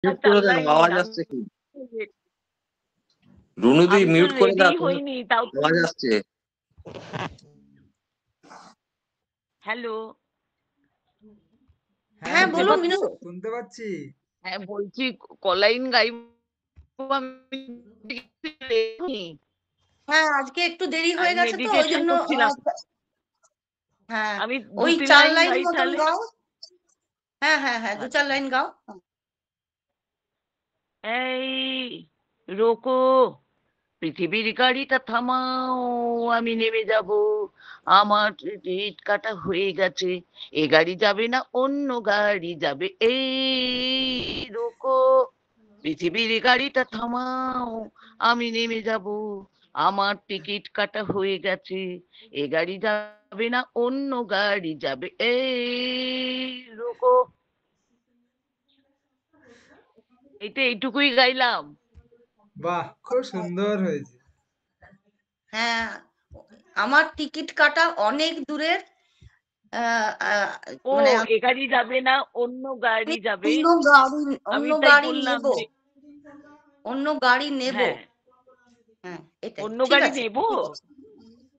Mute করে দেন, আওয়াজ আসছে কি? রুনুদি আমি তো মিউট করে রেডি দাও, হইনি, তাও আওয়াজ আসছে। হ্যালো, হ্যাঁ শুনতে বলুন পাচ্ছ? মিনু। শুনতে পাচ্ছি। হ্যাঁ বলছি, কলাইন গাইবো আমি। হ্যাঁ আজকে একটু দেরি হয়ে গেছে তো ওই মেডিটেশন জন্য করছিলাম। হ্যাঁ আমি ওই 2-3 4 লাইন লাইন গাই মতন তাহলে। গাও। হ্যাঁ হ্যাঁ হ্যাঁ 2-4 লাইন গাও। এই রোকো, পৃথিবীর গাড়িটা থামাও, আমি নেমে যাব, আমার টিকিট কাটা হয়ে গেছে, এ গাড়ি যাবে না অন্য গাড়ি যাবে। এই রোকো, পৃথিবীর গাড়িটা থামাও, আমি নেমে যাব, আমার টিকিট কাটা হয়ে গেছে, এ গাড়ি যাবে না অন্য গাড়ি যাবে। এই রোকো। এইটুকুই গাইলাম। বাহ, খুব সুন্দর হয়েছে। হ্যাঁ আমার টিকিট কাটা অনেক দূরের, ও, মানে এ গাড়ি যাবে না অন্য গাড়ি যাবে। আমি অন্য তাই গাড়ি বললাম নেব, যে অন্য গাড়ি নেব। হ্যাঁ, হ্যাঁ এটাই অন্য ঠিক গাড়ি আছে, নেব। ঠিক আছে।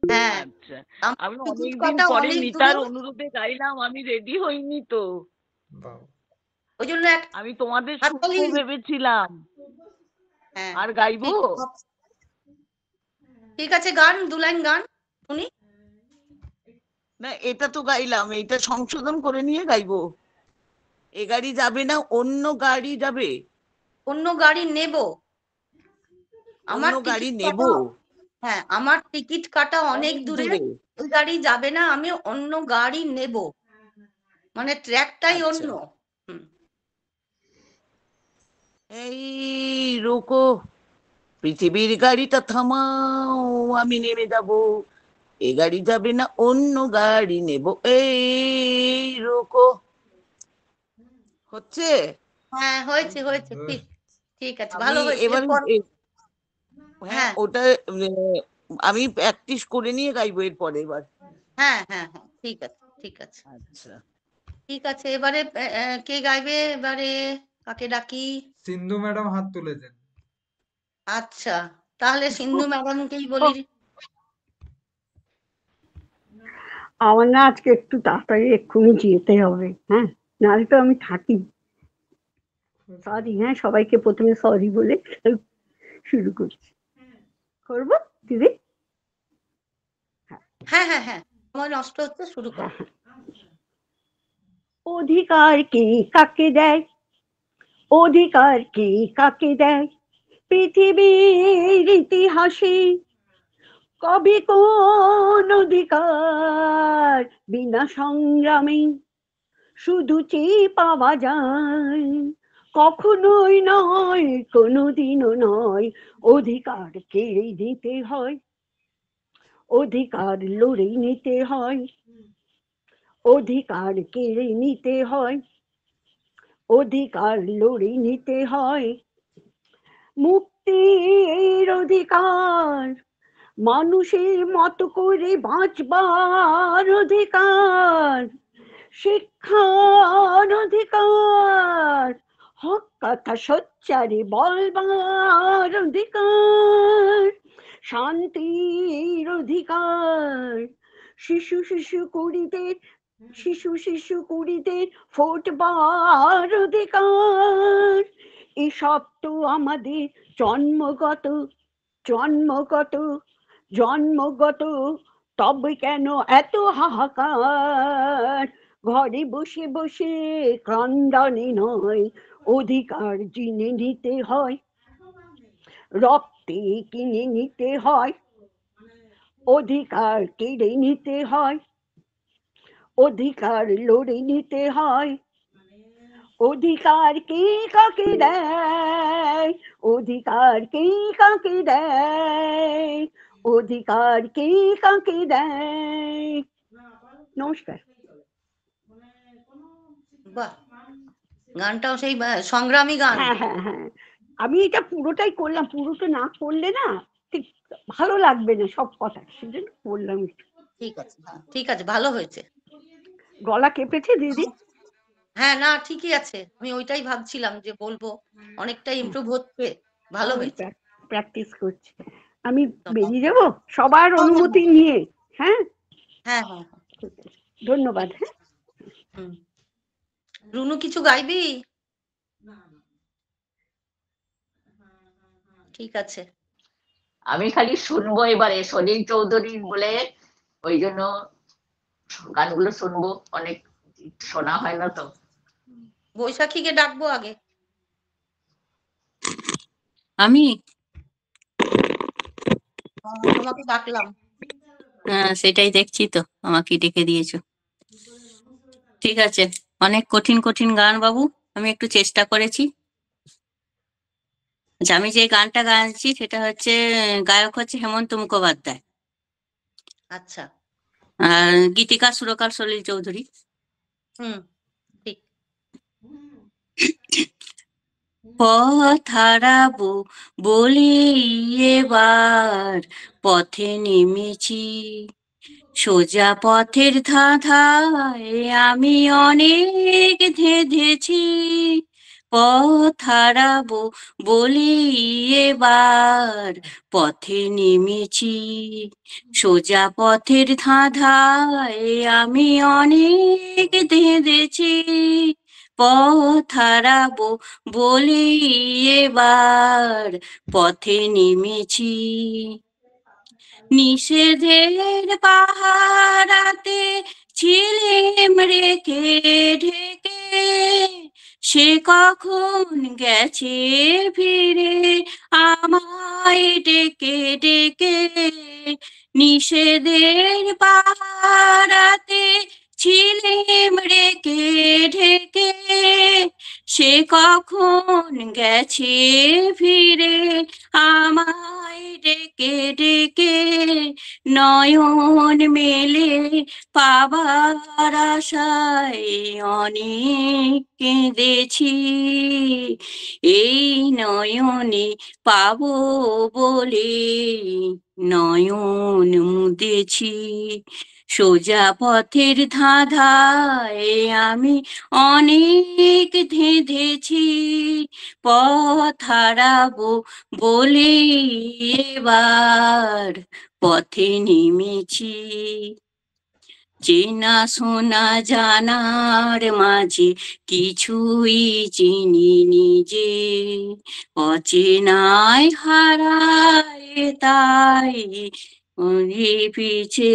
হ্যাঁ আচ্ছা, আমার আমি টিকিট অনেকদিন কাটা পরে অনেক মিতার দূরের, অনুরোধে গাইলাম, আমি রেডি হইনি তো। বাহ, ওই জন্য এক আমি তোমাদের হাততালি। শুনবো ভেবেছিলাম, হ্যাঁ আর গাইবো। ঠিক আছে গান 2 লাইন গান শুনি। না, এটা তো গাইলাম, এটা সংশোধন করে নিয়ে গাইবো। এ গাড়ি যাবে না অন্য গাড়ি যাবে। অন্য গাড়ি নেব, আমার অন্য গাড়ি টিকিট নেব কাটা, হ্যাঁ আমার টিকিট কাটা অনেক অনেক দূরের, দূরে। ওই গাড়ি যাবে না, আমি অন্য গাড়ি নেব, মানে ট্র্যাকটাই আচ্ছা, অন্য। হুম। এই রোকো, পৃথিবীর গাড়িটা থামাও, আমি নেমে যাব, এ গাড়ি যাবে না অন্য গাড়ি নেব। এই রোকো। হচ্ছে? হ্যাঁ হয়েছে হয়েছে, সুন্দর। ঠিক ঠিক আছে, আমি ভালো হয়েছে। এবার এরপর হ্যাঁ, হ্যাঁ ওটা আমি প্র্যাকটিস করে নিয়ে গাইবো এরপরে এবার। হ্যাঁ হ্যাঁ হ্যাঁ ঠিক আছে ঠিক আছে আচ্ছা, ঠিক আছে। এবারে কে গাইবে এবারে, কাকে ডাকি? সিন্ধু ম্যাডাম হাত তুলেছেন। আচ্ছা তাহলে সিন্ধু ম্যাডামকেই বলি। আমার না আজকে একটু তাড়াতাড়ি এক্ষুনি যেতে হবে, হ্যাঁ নাহলে তো আমি থাকি। সরি, হ্যাঁ সবাইকে প্রথমে সরি বলে শুরু করছি, করবো দিদি? হ্যাঁ হ্যাঁ হ্যাঁ সময় নষ্ট হচ্ছে, শুরু করো। অধিকার কে কাকে দেয়, অধিকার কে কাকে দেয়, পৃথিবীর ইতিহাসে কবি কোন অধিকার বিনা সংগ্রামে শুধু চেয়ে পাওয়া যায়, কখনোই নয় কোনোদিনও নয়, অধিকার কেড়ে নিতে হয়, অধিকার লড়ে নিতে হয়, অধিকার কেড়ে নিতে হয়, অধিকার লড়ে নিতে হয়। মুক্তির অধিকার, মানুষের মতো করে বাঁচবার অধিকার, শিক্ষার অধিকার, হক কথা সোচ্চারে বলবার অধিকার, শান্তির অধিকার, শিশু শিশু কুড়িদের শিশু কুড়িদের ফুটবার অধিকার, এসব তো আমাদের জন্মগত জন্মগত জন্মগত, তবে কেন এত হাহাকার, ঘরে বসে বসে ক্রন্দনে নয়, অধিকার জিনে নিতে হয়, রক্তে কিনে নিতে হয়, অধিকার কেড়ে নিতে হয়, অধিকার লড়ে নিতে হয়, অধিকার কে কাকে দেয়, অধিকার কে কাকে দেয়, অধিকার কে কাকে দেয়। নমস্কার। বাহ, গানটাও সেই সংগ্রামী গান। হ্যাঁ হ্যাঁ হ্যাঁ, আমি এটা পুরোটাই করলাম, পুরোটা না করলে না ঠিক ভালো লাগবে না সব কথা, সেজন্য করলাম। ঠিক আছে ঠিক আছে, ভালো হয়েছে। গলা কেঁপেছে দিদি? হ্যাঁ, না ঠিকই আছে, আমি ওইটাই ভাবছিলাম যে বলবো, অনেকটা ইমপ্রুভ হচ্ছে, ভালো হয়েছে। প্র্যাকটিস করছি। আমি তোমার- বেরিয়ে যাব সবার অনুমতি নিয়ে। হ্যাঁ, হ্যাঁ হ্যাঁ হ্যাঁ, ঠিক আছে। ধন্যবাদ। ঠিক হ্যাঁ, আছে। হুম। রুনু কিছু গাইবি? ঠিক আছে। আমি খালি শুনবো এবারে সলিল চৌধুরীর বলে, ওই জন্য গানগুলো শুনবো, অনেক শোনা হয় না তো। বৈশাখীকে ডাকবো আগে। আমি তোমাকে ডাকলাম। সেটাই দেখছি তো, আমাকে ডেকে দিয়েছো। ঠিক আছে, অনেক কঠিন কঠিন গান বাবু, আমি একটু চেষ্টা করেছি। আচ্ছা, আমি যে গানটা গাইছি সেটা হচ্ছে, গায়ক হচ্ছে হেমন্ত মুখোপাধ্যায়, আচ্ছা। আর গীতিকার সুরকার সলিল চৌধুরী। হুম, ঠিক। পথ হারাবো বলে এবার পথে নেমেছি, সোজা পথের ধাঁধায় আমি অনেক ধেঁধেছি। পথ হারাবো বলে এবার পথে নেমেছি, সোজা পথের ধাঁধায় আমি অনেক ধেঁধেছি। পথ হারাবো বলে এবার পথে নেমেছি, নিষেধের পাহারাতে ছিলেম রেখে ঢেকে, সে কখন গেছে ফিরে আমায় ডেকে ডেকে। নিষেধের পাহারাতে ছিলেম রেখে ঢেকে, সে কখন গেছে ফিরে আমায় ডেকে ডেকে। নয়ন মেলে পাবার আশায় অনেক কেঁদেছি, এই নয়নে পাবো বলে নয়ন মুদেছি। সোজা পথের ধাঁধায় আমি অনেক ধেঁধেছি, পথ হারাবো বলে এবার পথে নেমেছি। চেনা শোনা জানার মাঝে কিছুই চিনিনি যে, অচেনায় হারায় তাই ওরে পিছে।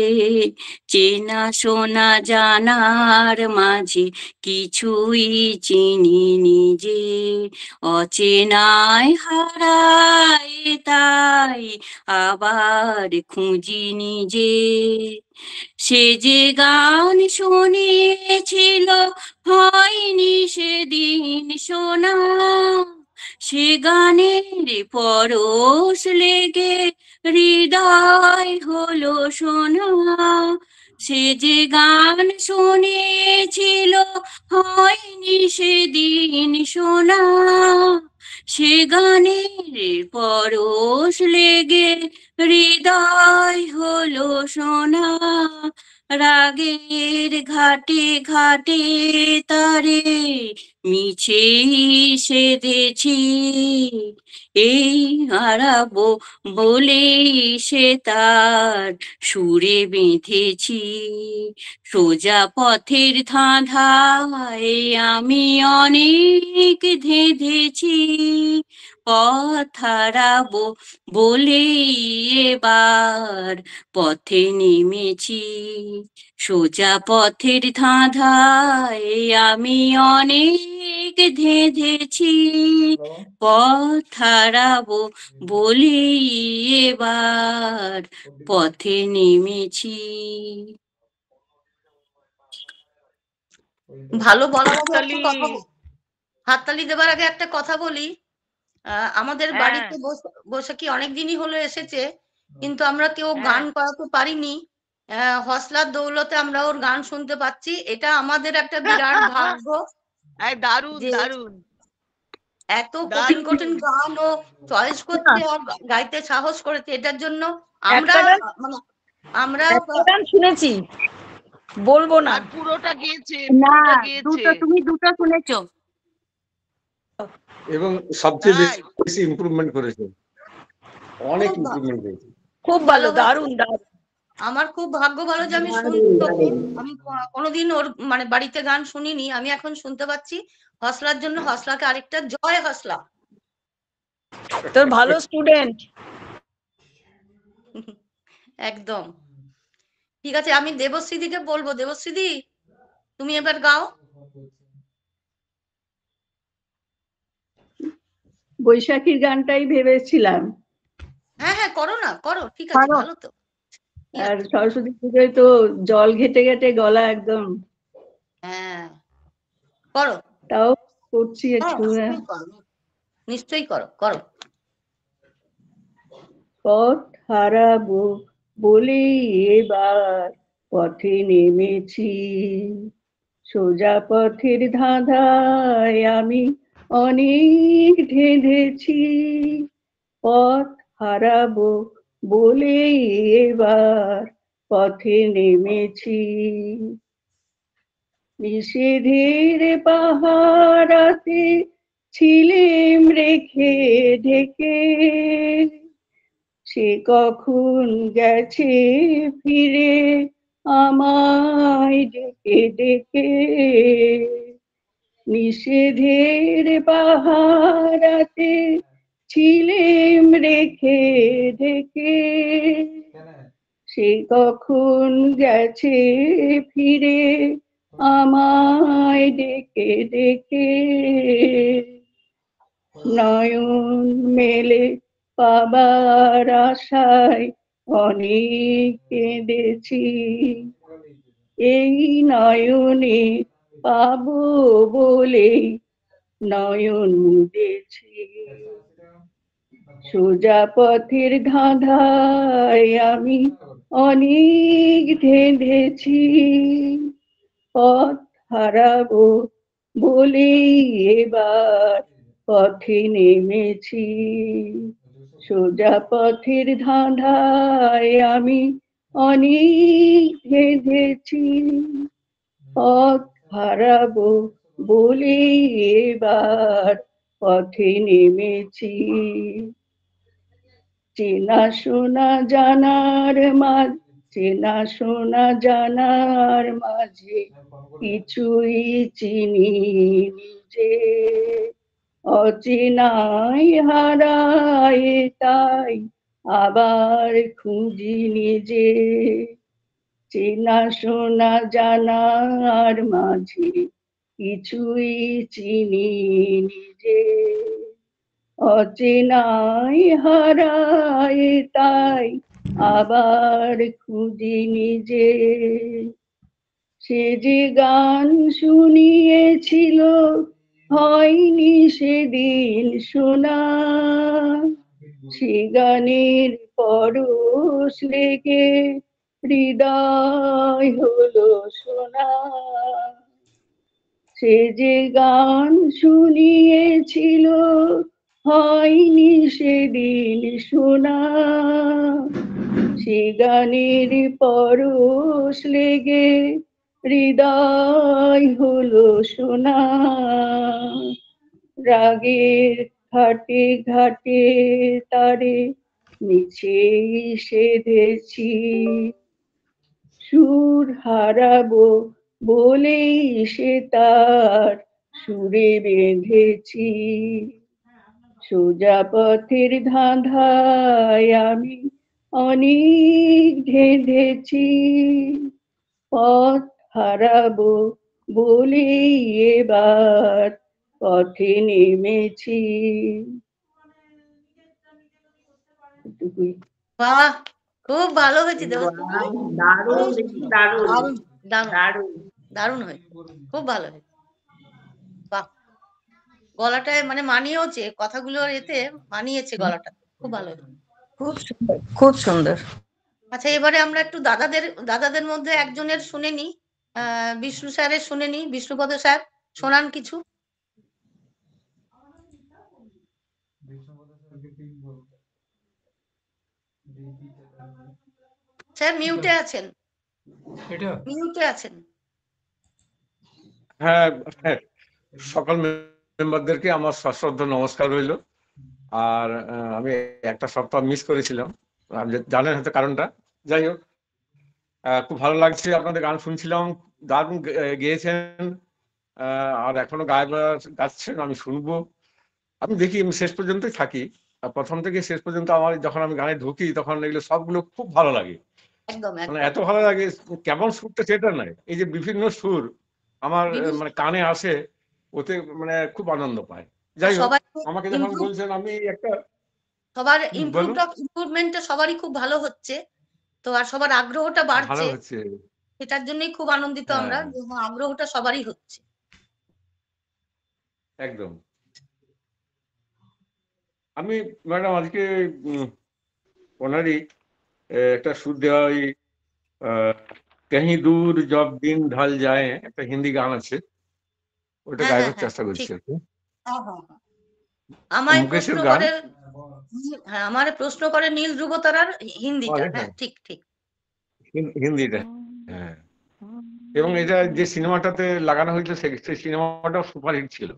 চেনা শোনা জানার মাঝে কিছুই চিনিনি যে, অচেনায় হারায় তাই আবার খুঁজিনি যে। সে যে গান শুনিয়েছিল হয়নি সেদিন শোনা, সে গানের পরশ লেগে হৃদয় হলো সোনা। সে যে গান শুনিয়েছিল হয়নি সেদিন শোনা, সে গানের পরশ লেগে হৃদয় হলো সোনা। রাগের ঘাটে ঘাটে তারে মিছেই সেধেছি, এই হারাবো বলেই সে তার সুরে বেঁধেছি। সোজা পথের ধাঁধায় আমি অনেক ধেঁধেছি, পথ হারাবো বলে এবার পথে নেমেছি। সোজা পথের ধাঁধায় আমি অনেক ধেঁধেছি, পথ হারাবো বলে এবার পথে নেমেছি। ভালো বলার আগে হাততালি। একটা কথা হাততালি দেবার আগে একটা কথা বলি। আমাদের হ্যাঁ বাড়িতে বৈশাখী অনেক দিনই হলো এসেছে, কিন্তু আমরা কেউ হ্যাঁ, গান করাতে পারিনি। হসলার দৌলতে আমরা ওর গান শুনতে পাচ্ছি, এটা আমাদের একটা বিরাট ভাগ্য দারুণ যে দারুণ এত কঠিন দারুণ। কঠিন গান ও চয়েস করতে আর গাইতে সাহস করেছে। এটার জন্য আমরা একটা গান মানে আমরা একটা গান শুনেছি, বলবো না। আর পুরোটা গিয়েছে, না, পুরোটা গিয়েছে। তুমি দুটো শুনেছো। এবং সবচেয়ে তাই বেশি ইমপ্রুভমেন্ট করেছে, অনেক খুব ভালো, ইমপ্রুভমেন্ট করেছে। খুব ভালো, দারুণ দারুণ। আমার খুব ভাগ্য ভালো যে আমি শুনতে, আমি কোনোদিন ওর মানে বাড়িতে গান শুনিনি, আমি এখন শুনতে পাচ্ছি। হসলার জন্য হসলাকে আরেকটা জয় হসলা, তোর ভালো স্টুডেন্ট। একদম ঠিক আছে, আমি দেবশ্রীদিকে বলবো। দেবশ্রীদি, তুমি এবার গাও। বৈশাখীর গানটাই ভেবেছিলাম। হ্যাঁ হ্যাঁ, করো না, করো, ঠিক আছে, করো। ভালো তো। কি আর আছে? সরস্বতী পুজোয় তো জল ঘেটে ঘেটে গলা একদম, হ্যাঁ, করো, তাও করছি করো, একটু। হ্যাঁ। নিশ্চয়ই করো, নিশ্চয়ই করো, করো। পথ হারাবো বলে এবার পথে নেমেছি, সোজা পথের ধাঁধায় আমি অনেক ঢেঁধেছি। পথ হারাবো বলে এবার পথে নেমেছি, নিষেধের পাহারাতে ছিলেম রেখে ঢেকে, সে কখন গেছে ফিরে আমায় ডেকে ডেকে, নিষেধের পাহারাতে ছিলেম রেখে ঢেকে, সে কখন গেছে ফিরে আমায় ডেকে ডেকে। নয়ন মেলে পাবার আশায় অনেক কেঁদেছি, এই নয়নে পাবো বলে নয়ন মুদেছি, সোজা পথের ধাঁধায় আমি অনেক ঢেঁধেছি, পথ হারাবো বলেই এবার পথে নেমেছি, সোজা পথের ধাঁধায় আমি অনেক ঢেঁধেছি, পথ হারাবো বলেই এবার পথে নেমেছি, চেনা শোনা জানার মাঝে, চেনা শোনা জানার মাঝে কিছুই চিনি নিজে, অচেনাই হারায় তাই আবার খুঁজি নিজে, চেনা শোনা জানার মাঝে কিছুই চিনি নিজে, অচেনাই হারায় তাই আবার খুঁজি নিজে, সে যে গান শুনিয়েছিল হয়নি সেদিন শোনা, সে গানের পরশ লেগে হৃদয় হলো সোনা, সে যে গান শুনিয়েছিল হয়নি সেদিন শোনা, সে গানের পরশ লেগে হৃদয় হলো সোনা, রাগের ঘাটে ঘাটে তারে মিছেই সেধেছি, সুর হারাবো বলেই সে তার সুরে বেঁধেছি, সোজা পথের ধাঁধায় আমি অনেক ঢেঁধেছি, পথ হারাবো বলেই এবার পথে নেমেছি। এটুকুই। বাহ, খুব ভালো হয়েছে দেবশ্রী, দারুণ দেখি, দারুণ দারুণ দারুণ দারুণ। দারুণ হয়েছে, খুব ভালো হয়েছে। বাহ, গলাটায় মানে মানিয়েওছে, কথাগুলোর এতে মানিয়েছে গলাটা, খুব ভালো হয়েছে, খুব সুন্দর, খুব সুন্দর। আচ্ছা, এবারে আমরা একটু দাদাদের মধ্যে একজনের শুনে নিই, বিষ্ণু স্যারের শুনে নিই। বিষ্ণুপদ স্যার, শোনান কিছু। স্যার মিউটে আছেন। এটা মিউটে আছেন। হ্যাঁ, হ্যাঁ, সকল মেম্বারদেরকে আমার সশ্রদ্ধ নমস্কার রইল। আর আমি একটা সপ্তাহ মিস করেছিলাম, আপনি জানেন হয়তো কারণটা। যাই হোক, খুব ভালো লাগছে, আপনাদের গান শুনছিলাম, দারুণ গেয়েছেন। আর এখনো গাচ্ছেন, আমি শুনবো। আমি দেখি, আমি শেষ পর্যন্তই থাকি। আর প্রথম থেকে শেষ পর্যন্ত আমার যখন আমি গানে ঢুকি তখন এগুলো সবগুলো খুব ভালো লাগে। একদম মানে একদম এত ভালো লাগে, কেমন সুরটা সেটা নয়, এই যে বিভিন্ন সুর আমার বিভিন্ন মানে কানে আসে, ওতে মানে খুব আনন্দ পায়। যাই হোক, সবাই আমাকে যখন ইমপ্রুভ, বলছেন আমি একটা সবার বলুন। ইমপ্রুভমেন্টটা সবারই খুব ভালো হচ্ছে। তো আর সবার আগ্রহটা ভালো বাড়ছে, হচ্ছে। সেটার জন্যই খুব আনন্দিত আমরা হ্যাঁ, যে হ্যাঁ, আগ্রহটা সবারই হচ্ছে। একদম। আমি ম্যাডাম আজকে ওনারই একটা সুর দেওয়া ওই কাহি দূর জব দিন ঢাল যায়, একটা হিন্দি গান আছে, ওটা হ্যাঁ হ্যাঁ গাইবার হ্যাঁ চেষ্টা করছি ঠিক। আর কি। হ্যাঁ হ্যাঁ হ্যাঁ। আমায় প্রশ্ন মুকেশের গান। করে, হ্যাঁ আমারে প্রশ্ন করে নীল ধ্রুবতারার হিন্দিটা। হ্যাঁ, হ্যাঁ ঠিক ঠিক। হিন্দিটা। হ্যাঁ, এবং এটা যে সিনেমাটাতে লাগানো হয়েছিল সেই সিনেমাটাও সুপারহিট ছিল,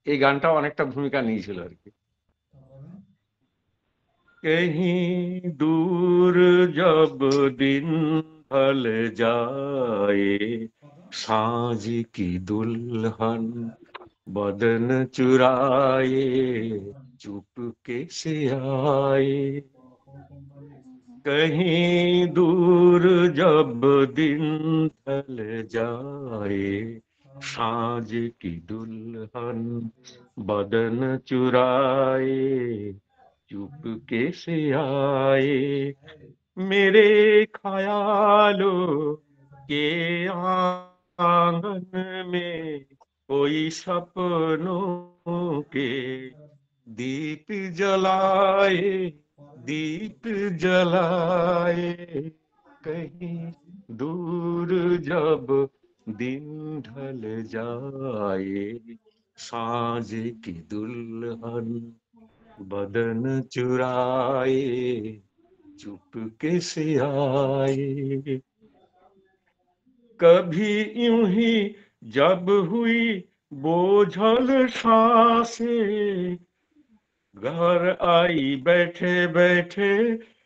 এই গানটাও অনেকটা ভূমিকা নিয়েছিল আর কি। कहीं दूर जब दिन ढल जाए, साँझ की दुल्हन बदन चुराए, चुपके से आए। कहीं दूर जब दिन ढल जाए, साँझ की दुल्हन बदन चुराए, चुपके से आए, मेरे ख्यालों के आंगन में कोई सपनों के दीप जलाए, दीप जलाए। कहीं दूर जब दिन ढल जाए, साँझ की दुल्हन बदन चुराए, चुपके से आए। कभी यूं ही जब हुई बोझल सांसें, घर आई बैठे बैठे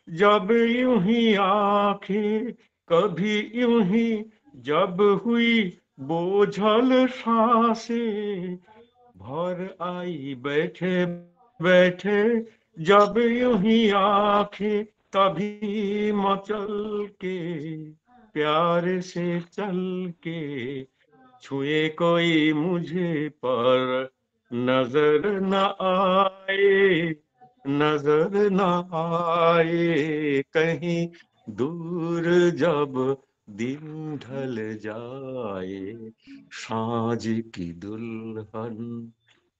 जब यूं ही आंखें, कभी यूं ही जब हुई बोझल सांसें, भर आई बैठे बैठे जब यूं ही आंखें, तभी मचल के प्यार से चल के छुए कोई मुझे पर नजर न आए, नजर न आए। कहीं दूर जब दिन ढल जाए, साँझ की दुल्हन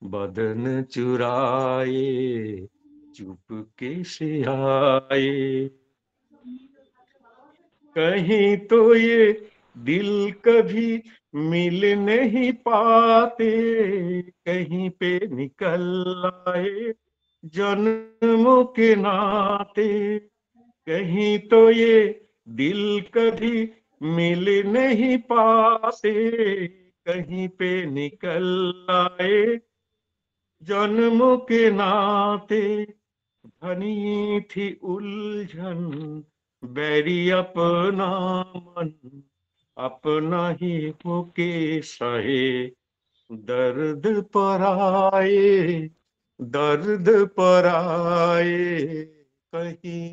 बदन चुराए, चुपके से आए। कहीं तो ये दिल कभी मिल नहीं पाते, कहीं पे निकल आए जन्मों के नाते। कहीं तो ये दिल कभी मिल नहीं पाते, कहीं पे निकल आए जन्मों के नाते। घनी थी उलझन बैरी अपना मन, अपना ही होके सहे दर्द पर आए, दर्द पर आए। कहीं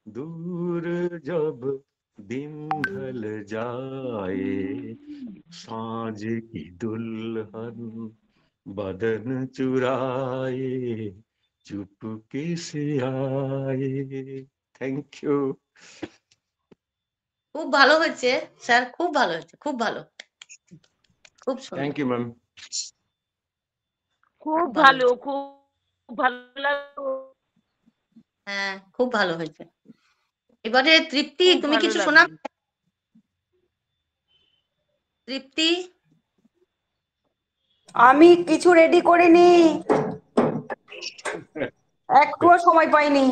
दूर जब दिन ढल जाए, साँझ की दुल्हन बदन चुराए, चुपके से आए। Thank you. খুব ভালো হয়েছে স্যার, খুব ভালো হয়েছে, খুব ভালো, খুব সুন্দর। Thank you ma'am. খুব খুব ভালো ভালো, হয়েছে। খুব ভালো লাগলো, হ্যাঁ খুব ভালো হয়েছে। এবারে তৃপ্তি, খুব তুমি ভালো কিছু লাগলো। শোনাবে? তৃপ্তি, আমি কিছু রেডি করিনি, একটুও সময় পাইনি।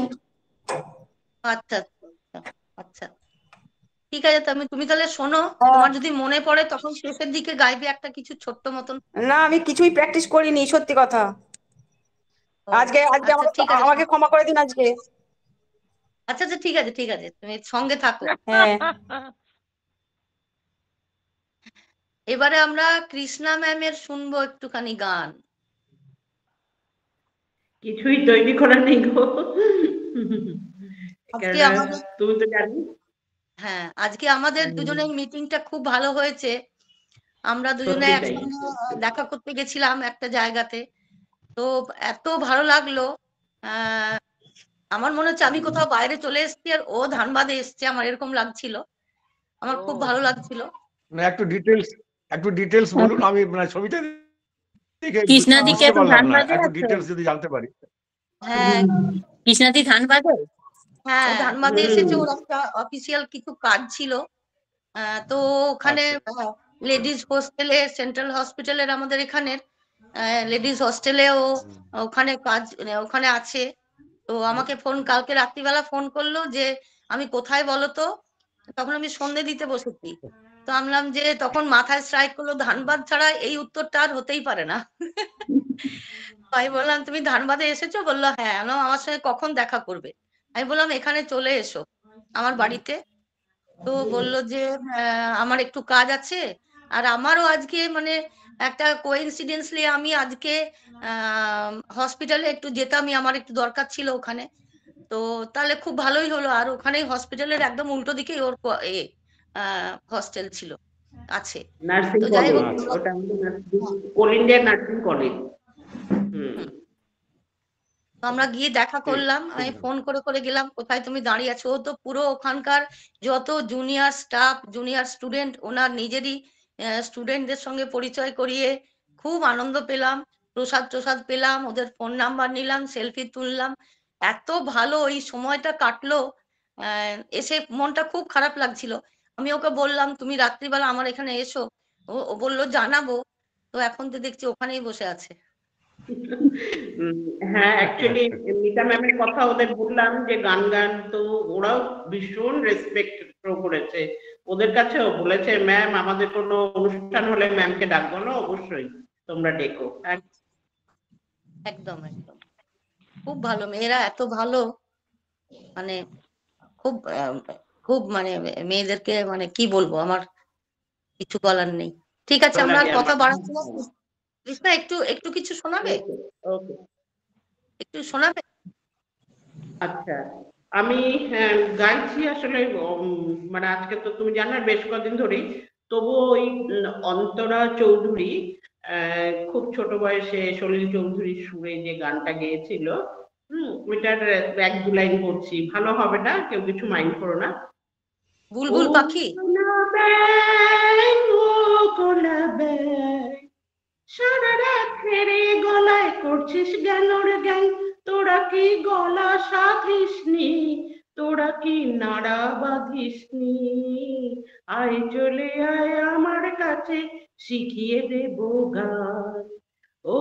আচ্ছা আচ্ছা আচ্ছা, ঠিক আছে, তুমি তাহলে শোনো, তোমার যদি মনে পড়ে তখন শেষের দিকে গাইবে একটা কিছু ছোট্ট মতন। না আমি কিছুই প্র্যাকটিস করিনি, সত্যি কথা। ও, আজকে আজকে আচ্ছা ঠিক আছে, আমাকে ক্ষমা করে দিন আজকে। আচ্ছা আচ্ছা ঠিক আছে ঠিক আছে, তুমি সঙ্গে থাকো। হ্যাঁ। এবারে আমরা কৃষ্ণা ম্যামের শুনবো একটুখানি গান। কিছুই তৈরি করা নেই গো, আজকে কেননা আমাদের তুমি তো জানি। হ্যাঁ, আজকে আমাদের দুজনের মিটিংটা খুব ভালো হয়েছে। আমরা দুজনে সত্যি তাই। একসঙ্গে দেখা করতে গেছিলাম একটা জায়গাতে, তো এত ভালো লাগলো। আহ আমার মনে হচ্ছে আমি কোথাও বাইরে চলে এসেছি আর ও ধানবাদে এসছে, আমার এরকম লাগছিল, আমার খুব ভালো লাগছিল। না, একটু ডিটেলস বলুন, আমি মানে ছবিটা দেখে কৃষ্ণাদি কি বুঝতে এখন পারলাম না, ধানবাদে একটু আছে? ডিটেলস যদি জানতে পারি। হ্যাঁ কৃষ্ণাদি ধানবাদে? হ্যাঁ, ও হ্যাঁ। ধানবাদে এসেছে, ওর একটা অফিসিয়াল কিছু কাজ ছিল। তো ওখানে আচ্ছা। লেডিস হোস্টেলে, সেন্ট্রাল হসপিটালের আমাদের এখানের লেডিস হোস্টেলেও ওখানে কাজ, ওখানে আছে। তো আমাকে কালকে রাত্রিবেলা ফোন করলো যে আমি কোথায় বলো তো, তখন আমি সন্ধে দিতে বসেছি। তো আমি বললাম যে, তখন মাথায় স্ট্রাইক করলো ধানবাদ ছাড়া এই উত্তরটা আর হতেই পারে না। আমি বললাম তুমি ধানবাদে এসেছো? বললো হ্যাঁ। আমি বললাম, আমার সঙ্গে কখন দেখা করবে? আমি বললাম এখানে চলে এসো আমার বাড়িতে। তো বললো যে আমার একটু কাজ আছে, আর আমারও আজকে মানে একটা কোইন্সিডেন্সলি আমি আজকে হসপিটালে একটু যেতামই, আমার একটু দরকার ছিল ওখানে। তো তাহলে খুব ভালোই হলো, আর ওখানে হসপিটালের একদম উল্টো দিকেই ওর হস্টেল ছিল, আছে। নার্সিং তো যাই কলেজ, হোক, ওটা আমাদের অল ইন্ডিয়া নার্সিং কলেজ। তো আমরা গিয়ে দেখা করলাম, আমি ফোন করে করে গেলাম কোথায় তুমি দাঁড়িয়ে আছো। ও তো পুরো ওখানকার যত জুনিয়র স্টাফ, জুনিয়র স্টুডেন্ট, ওনার নিজেরই স্টুডেন্টদের সঙ্গে পরিচয় করিয়ে খুব আনন্দ পেলাম, প্রসাদ পেলাম, ওদের ফোন নাম্বার নিলাম, সেলফি তুললাম, এত ভালো ওই সময়টা কাটলো। এসে মনটা খুব খারাপ লাগছিল। আমি ওকে বললাম তুমি রাত্রিবেলা আমার এখানে এসো, ও বললো জানাবো। তো এখন তো দেখছি ওখানেই বসে আছে। হ্যাঁ, অ্যাকচুয়ালি মিতা ম্যামের কথা ওদের বললাম যে গান তো ওরাও ভীষণ রেসপেক্ট শো করেছে, ওদের কাছেও বলেছে ম্যাম আমাদের কোনো অনুষ্ঠান হলে ম্যামকে ডাকবো না, অবশ্যই তোমরা ডেকো। একদম একদম, খুব ভালো, মেয়েরা এত ভালো, মানে খুব খুব মানে মেয়েদেরকে মানে কি বলবো, আমার কিছু বলার নেই। ঠিক আছে, ভালো আমরা আর লাগে কথা আমার। বাড়াচ্ছি না। কৃষ্ণা একটু একটু কিছু শোনাবে, ওকে, একটু শোনাবে। আচ্ছা। আমি গাইছি আসলে, মানে আজকে তো তুমি জানো বেশ কদিন ধরেই, তবুও ওই অন্তরা চৌধুরী খুব ছোট বয়সে সলিল চৌধুরীর সুরে যে গানটা গেয়েছিল, ওইটার এক দু লাইন করছি, ভালো হবে না, কেউ কিছু মাইন্ড করো না। বুলবুল পাখি। সারা রাত ফেরে গলায় করছিস জ্ঞানর জ্ঞান, তোরা কি গলা সাধিসনি, তোরা কি নাড়া বাঁধিসনি, আয় চলে আয় আমার কাছে শিখিয়ে দেব গান, ও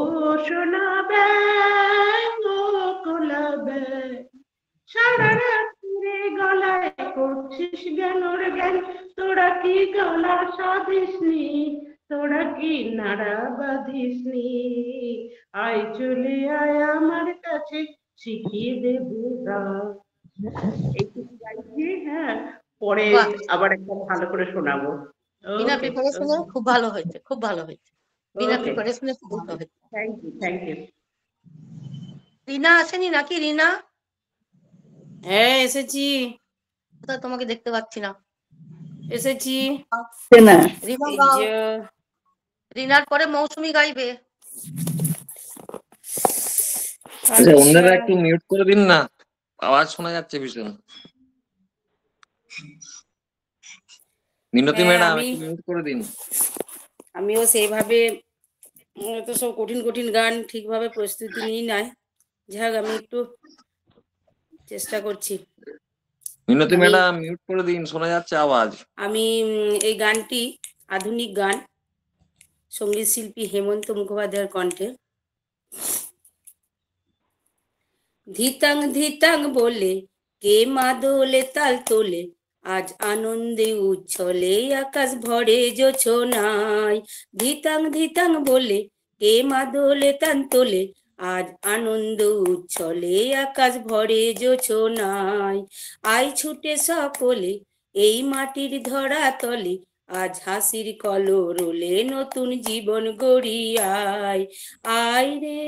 সোনা ব্যাং ও কোলা ব্যাং, সারা রাত ফেরে গলায় করছিস জ্ঞানর জ্ঞান, তোরা কি গলা সাধিসনি, তোরা কি নাড়া বাঁধিসনি, আয় চলে আয় আমার কাছে শিখিয়ে দেব গান। এইটুকু গাইছি, হ্যাঁ, পরে বাহ, আবার একটা ভালো করে শোনাবো। বিনা ওকে, প্রিপারেশনে খুব ভালো হয়েছে, খুব ভালো হয়েছে, বিনা ওকে, প্রিপারেশনে খুব ভালো হয়েছে। Thank you, thank you. Rina আসেনি নাকি? রিনা হ্যাঁ এসেছি, কোথায়, তোমাকে দেখতে পাচ্ছি না। এসেছি। রিনা এই গাও, যে রিনার পরে মৌসুমী গাইবে। আচ্ছা, অন্যরা একটু মিউট করে দিন না, আওয়াজ শোনা যাচ্ছে ভীষণ। মিনতি হ্যাঁ, ম্যাডাম একটু মিউট করে দিন। আমিও সেইভাবে তো সব কঠিন কঠিন গান ঠিকভাবে প্রস্তুতি নিই নাই, যাক আমি একটু চেষ্টা করছি। মিনতি আমি ম্যাডাম মিউট করে দিন, শোনা যাচ্ছে আওয়াজ। আমি এই গানটি আধুনিক গান, সঙ্গীত শিল্পী হেমন্ত মুখোপাধ্যায়ের কণ্ঠে। ধিতাং ধিতাং বলে কে মা দোলে তাল তোলে, আজ আনন্দে উচ্ছলে আকাশ ভরে জোছনায়, ধিতাং ধিতাং বলে কে মাদলে তান তোলে, আজ আনন্দ উচ্ছলে আকাশ ভরে জোছনায়। আই ছুটে সকলে এই মাটির ধরা তলে, আজ হাসির কলরোলে নতুন জীবন গড়িয়ায়। আয় রে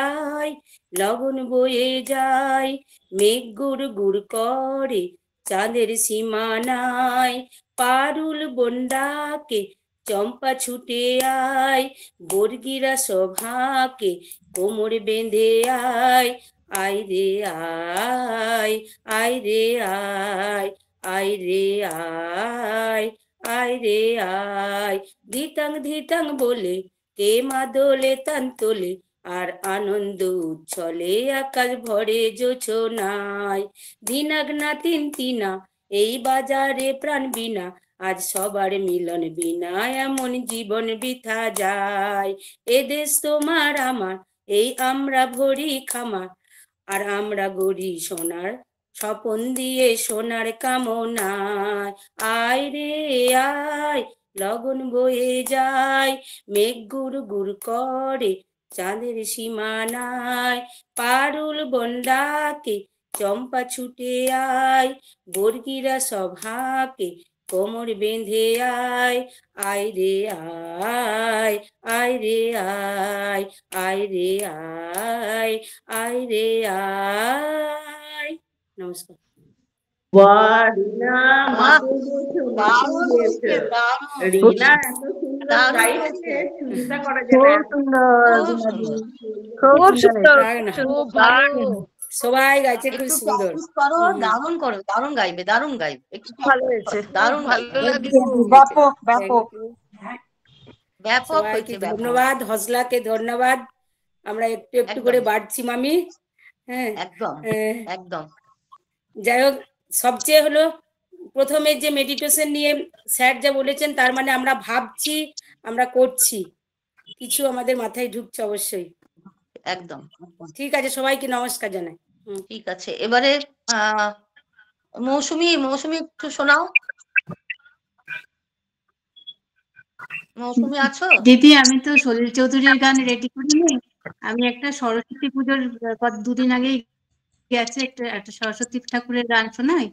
আয়, লগন বয়ে যায়, মেঘ গুড় গুড় করে চাঁদের সীমানায়। পারুল বন্ডাকে চম্পা ছুটে আয়, বর্গিরা সভাকে কোমর বেঁধে আয়। আয় রে আয়, আয় রে আয়, আয় রে আয়, আয় রে আয়। ধিতাং ধিতাং বলে কে মাদলে তান তোলে, আর আনন্দ উচ্ছলে আকাশ ভরে জোছনায়। দিনাগনা তিন তিনা এই বাজারে প্রাণ বিনা, আজ সবার মিলন বিনা এমন জীবন বৃথা যায়। এ দেশ তোমার আমার, এই আমরা ভরি খামার, আর আমরা গড়ি সোনার স্বপন দিয়ে সোনার কামনায়। আয় রে আয়, লগন বয়ে যায়, মেঘ গুড় গুড় করে চাঁদের সীমানায়। পারুল বন্ডাকে চম্পা ছুটে আয়, বর্গিরা সভাকে কোমর বেঁধে আয়। আয় রে আয়, আয় রে আয়, আয় রে আয়, আয় রে আয়। নমস্কার। বাহ রিনা, মাধুর্য দারুণ দিয়েছো। হয়েছে, দারুণ রিনা এত সুন্দর দারুণ গাইছে, হয়েছে, চিন্তা করা যায় না। খুব সুন্দর। খুব সুন্দর থাক না, খুব ভালো। সবাই গাইছে খুব একটু সুন্দর। প্র্যাকটিস করো, হুম। দারুণ করো, দারুণ গাইবে, দারুণ গাইবে, একটু ভালো practice হয়েছে, করো, দারুণ ভালো গাইবে, লাগছে। ব্যাপক ব্যাপক। Thank you. ব্যাপক সবাইকে হয়েছে, ব্যাপক, ধন্যবাদ, হজলাকে ধন্যবাদ। আমরা একটু একটু একদম করে বাড়ছি মামি। হ্যাঁ, একদম আহ, একদম। যাই হোক, সবচেয়ে হলো প্রথমে যে মেডিটেশন নিয়ে স্যার যা বলেছেন, তার মানে আমরা ভাবছি, আমরা করছি, কিছু আমাদের মাথায় ঢুকছে অবশ্যই। একদম একদম। ঠিক আছে, সবাইকে নমস্কার জানাই। হুম। ঠিক আছে, এবারে মৌসুমী, মৌসুমী একটু শোনাও। মৌসুমী আছো? দিদি, আমি তো সলিল চৌধুরীর গান রেডি করিনি। আমি একটা সরস্বতী পুজোর দুদিন আগেই গেছে, একটা সরস্বতী ঠাকুরের গান শোনাই।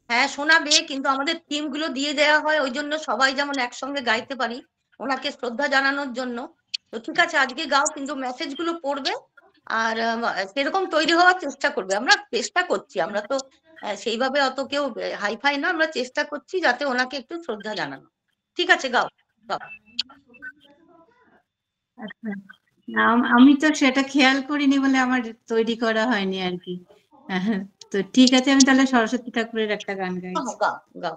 হ্যাঁ শোনাবে, কিন্তু আমাদের থিম গুলো দিয়ে দেওয়া হয়, ওই জন্য সবাই যেমন একসঙ্গে গাইতে পারি, ওনাকে শ্রদ্ধা জানানোর জন্য। তো ঠিক আছে, আজকে গাও, কিন্তু মেসেজ গুলো পড়বে আর সেরকম তৈরি হওয়ার চেষ্টা করবে। আমরা চেষ্টা করছি, আমরা তো সেইভাবে অত কেউ হাইফাই না, আমরা চেষ্টা করছি যাতে ওনাকে একটু শ্রদ্ধা জানানো। ঠিক আছে, গাও গাও। আচ্ছা, আমি তো সেটা খেয়াল করিনি বলে আমার তৈরি করা হয়নি আর কি। তো ঠিক আছে, আমি তাহলে সরস্বতী ঠাকুরের একটা গান গাইছি। গাও গাও।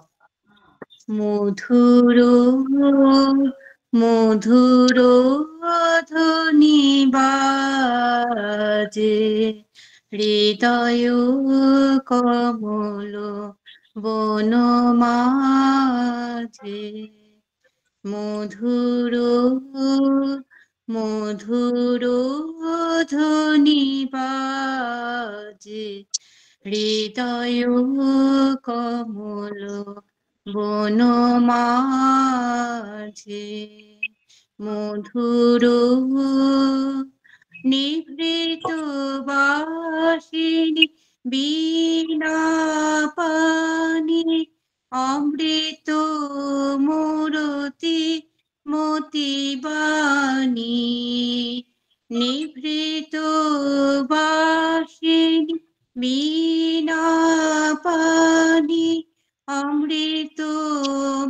মধুর মধুর ধ্বনি বাজে, হৃদয় কমল বন মাঝে। মধুর মধুর ধ্বনি বাজে, হৃদয় কমল বন মাঝে। মধুর নিভৃত বাসিনী বীণা পানি, অমৃত মূরতি মতি বাণী। নিভৃত বাসিনী বীণা পানি, অমৃত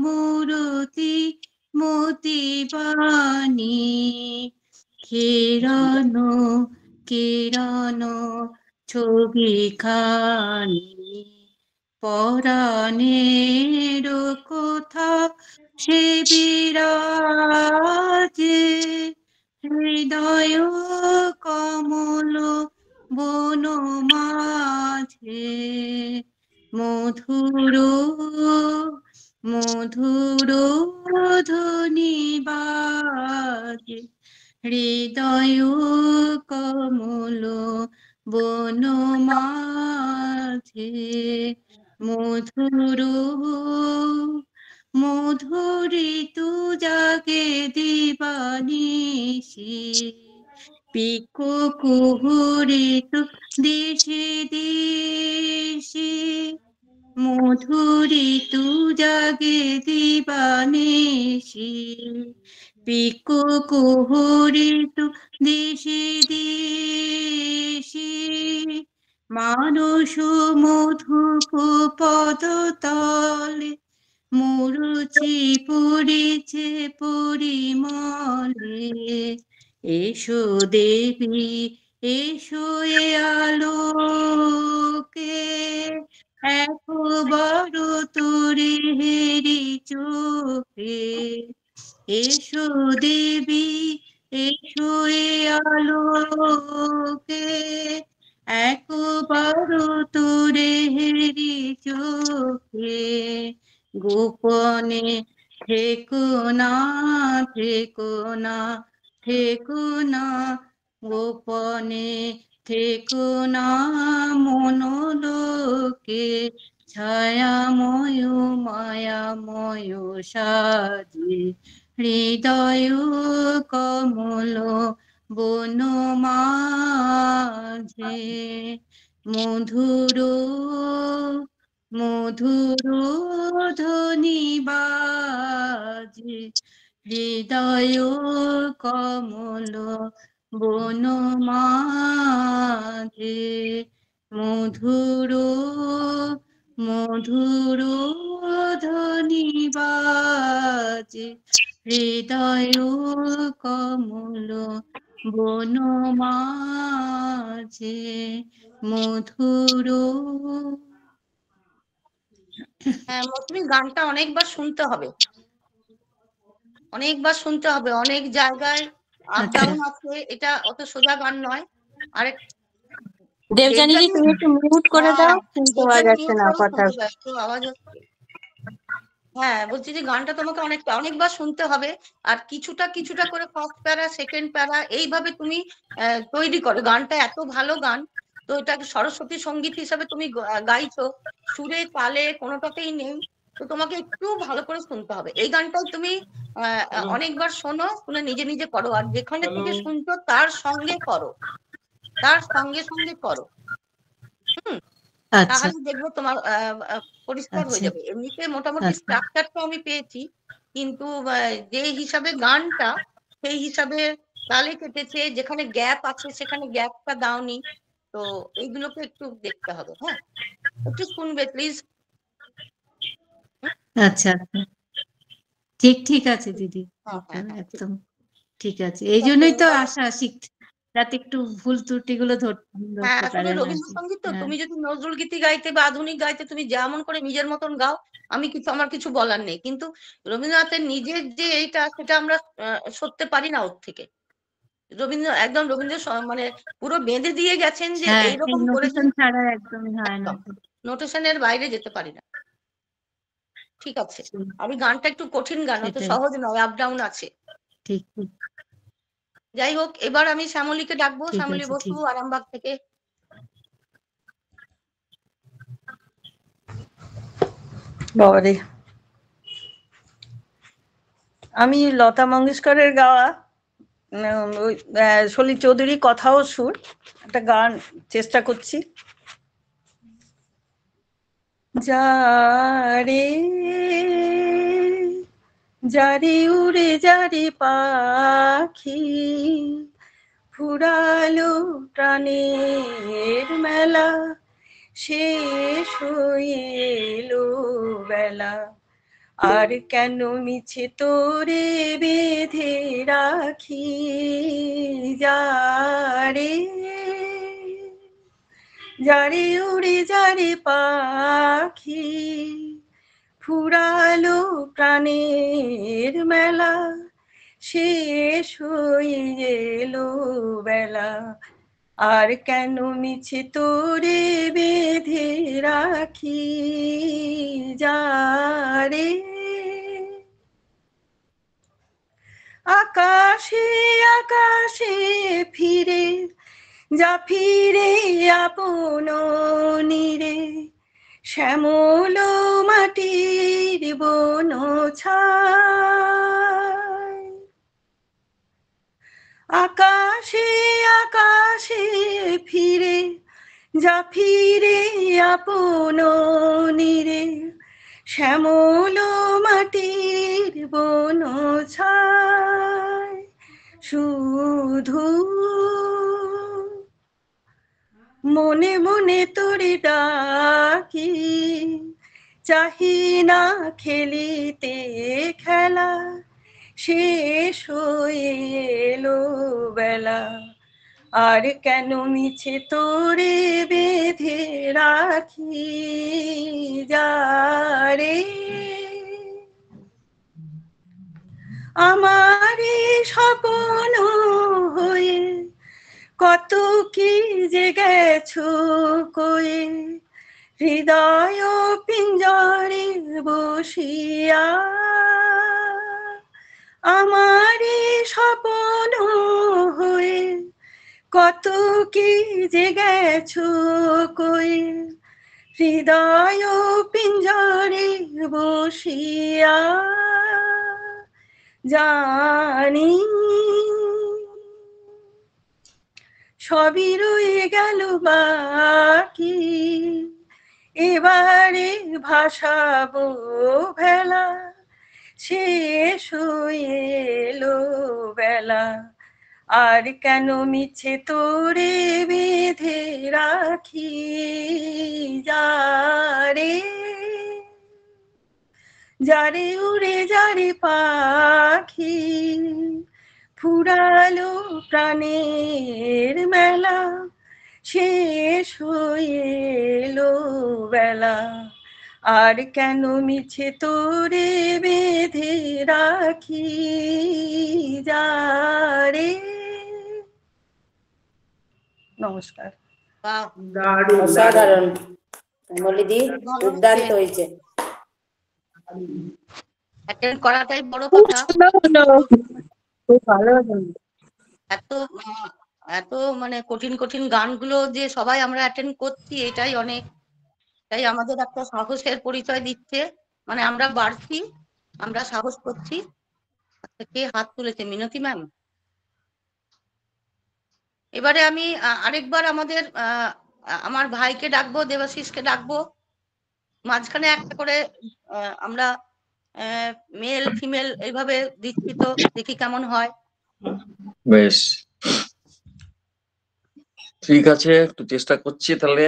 মূরতি মতি বাণী। কিরণ কিরণ ছবি খানি, পরাণের কথা সে বিরাজে। হৃদয় কমল বন মাঝে। মধুর মধুর ধ্বনি বাজে, হৃদয় কমল বন মাঝে। মধুর মধুর ঋতু জাগে দিবানিশি, পিকু কুহুরিতু দিশি দিশি, মধুর ঋতু জাগে দিবানিশি, পিকু কুহুরিতু দিশি দিশি, মানুষ মধুপ পদতলে মুরুচি পড়িছে পরিমলে, এসো দেবী এসো এ আলোকে, একবার তোরে হেরি চোখে, এসো দেবী এসো এ আলোকে, একবার তোরে হেরি চোখে, গোপনে থেকো না থেকো না থেকো না, গোপনে থেকো না মনোলোকে, ছায়াময় মায়াময় সাজে হৃদয় কমল বন মাঝে, মধুর মধুর ধ্বনি বাজে হৃদয় কমল বন মাঝে, মধুর মধুর ধ্বনি বাজে হৃদয় কমল বন মাঝে, মধুর। হ্যাঁ তুমি গানটা অনেকবার শুনতে হবে, অনেকবার শুনতে হবে, অনেক জায়গায় আপ ডাউন আছে, এটা অত সোজা গান নয়। আরেক দেবযানীজি তুমি একটু মিউট করে দাও, শুনতে পাওয়া যাচ্ছে না কথা। আওয়াজ হচ্ছে। হ্যাঁ বলছি যে গানটা তোমাকে অনেকবার শুনতে হবে, আর কিছুটা কিছুটা করে ফার্স্ট প্যারা সেকেন্ড প্যারা এইভাবে তুমি তৈরি করো। গানটা এত ভালো গান, তো এটাকে সরস্বতী সঙ্গীত হিসাবে তুমি গাইছো, সুরে তালে কোনোটাতেই নেই, তো তোমাকে একটু ভালো করে শুনতে হবে। এই গানটাও তুমি অনেকবার শোনো, শুনে নিজে নিজে করো, আর যেখানে থেকে শুনছো তার সঙ্গে করো, তার সঙ্গে সঙ্গে করো। তাহলে দেখবো তোমার পরিষ্কার হয়ে যাবে। এমনিতে মোটামুটি স্ট্রাকচারটা আমি পেয়েছি, কিন্তু যে হিসাবে গানটা সেই হিসাবে তালে কেটেছে, যেখানে গ্যাপ আছে সেখানে গ্যাপটা দাওনি, তো এইগুলোকে একটু দেখতে হবে। হ্যাঁ একটু শুনবে প্লিজ। আচ্ছা ঠিক ঠিক আছে দিদি, একদম ঠিক আছে। এই জন্যই তো আশা শিখতে, যাতে একটু ভুল ত্রুটিগুলো ধরতে পারে। রবীন্দ্রসঙ্গীত তো তুমি যদি নজরুল গীতি গাইতে বা আধুনিক গাইতে তুমি যেমন করে নিজের মতন গাও, আমার কিছু বলার নেই, কিন্তু রবীন্দ্রনাথের নিজের যে এইটা সেটা আমরা সরতে পারি না ওর থেকে। একদম রবীন্দ্র মানে পুরো বেঁধে দিয়ে গেছেন যে এইরকম করেছেন, নোটেশনের বাইরে যেতে পারি না। ঠিক আছে, আমি গানটা একটু কঠিন গান, অত সহজ নয়, আপ ডাউন আছে। ঠিক, যাই হোক, এবার আমি শ্যামলীকে ডাকবো। শ্যামলী বসু, আরামবাগ থেকে। বাবারে, আমি লতা মঙ্গেশকরের গাওয়া সলিল চৌধুরী কথা ও সুর একটা গান চেষ্টা করছি। যারে যারে উড়ে যারে পাখি, ফুরালো প্রাণের মেলা, শেষ হয়ে এলো বেলা, আর কেন মিছে তোরে বেঁধে রাখি। যারে যারে উড়ে যারে পাখি, ফুরালো প্রাণের মেলা, শেষ হয়ে এলো বেলা, আর কেন মিছে তোরে বেঁধে রাখি। যারে আকাশে আকাশে ফিরে যা ফিরে আপন নীরে, শ্যামল মাটির বন ছায়, আকাশে আকাশে ফিরে যা ফিরে আপন নীরে, শ্যামল মাটির বন ছায় শুধু মনে মনে তোরে ডাকি, চাহি না খেলিতে খেলা, শেষ হয়ে এলো বেলা, আর কেন মিছে তোরে বেঁধে রাখি যারে, আমারে স্বপ্ন হয়ে কত কি যে গেছো কয়ে, হৃদয় পিঞ্জরে বসিয়া, আমারে স্বপ্ন হয়ে কত কি যে গেছো কয়ে, হৃদয় পিঞ্জরে বসিয়া, জানি সবই রয়ে গেল বাকি, এবারে ভাসাবো ভেলা, শেষ হয়ে এলো বেলা, আর কেন মিছে তোরে বেঁধে রাখি যারে, যারে উড়ে যারে পাখি, ফুরালো প্রাণের মেলা, শেষ হয়ে এলো বেলা, আর কেন মিছে তোরে বেঁধে রাখি যারে। নমস্কার। অসাধারণ মলিদি, দুর্দান্ত হয়েছে। অ্যাটেন্ড করাটাই বড় কথা। খুব ভালো। এত এত মানে কঠিন কঠিন গানগুলো যে সবাই আমরা অ্যাটেন্ড করছি, এটাই অনেক, তাই আমাদের একটা সাহসের পরিচয় দিচ্ছে, মানে আমরা বাড়ছি, আমরা সাহস করছি। কে হাত তুলেছে? মিনতি ম্যাম। এবারে আমি আরেকবার আমাদের আমার ভাইকে ডাকবো, দেবাশিসকে ডাকবো, মাঝখানে একটা করে আমরা মেল ফিমেল এইভাবে দিচ্ছি, তো দেখি কেমন হয়। বেশ, ঠিক আছে, একটু চেষ্টা করছি তাহলে।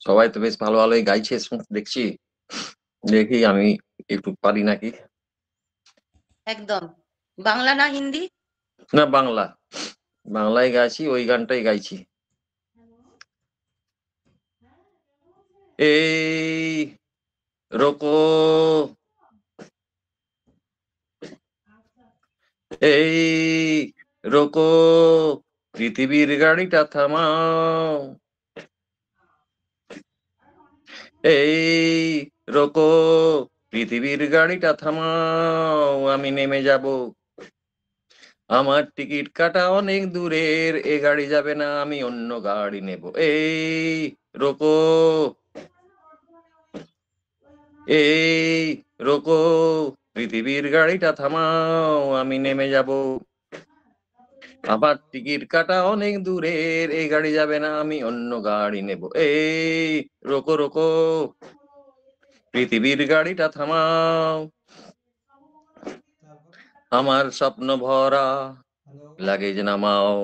সবাই তো বেশ ভালো ভালোই গাইছে দেখছি, দেখি আমি একটু পারি নাকি। একদম বাংলা না হিন্দি? না, বাংলা, বাংলায় গাইছি, ওই গানটাই গাইছি। এই রোকো, এই রোকো, পৃথিবীর গাড়িটা থামাও, এই রোকো, পৃথিবীর গাড়িটা থামাও, আমি নেমে যাব, আমার টিকিট কাটা অনেক দূরের, এ গাড়ি যাবে না, আমি অন্য গাড়ি নেব, এই রোকো, এই রোকো, পৃথিবীর গাড়িটা থামাও, আমি নেমে যাব, আমার টিকিট কাটা অনেক দূরের, এই গাড়ি যাবে না, আমি অন্য গাড়ি নেব, এই রোকো রোকো, পৃথিবীর গাড়িটা থামাও, আমার স্বপ্ন ভরা লাগেজ নামাও,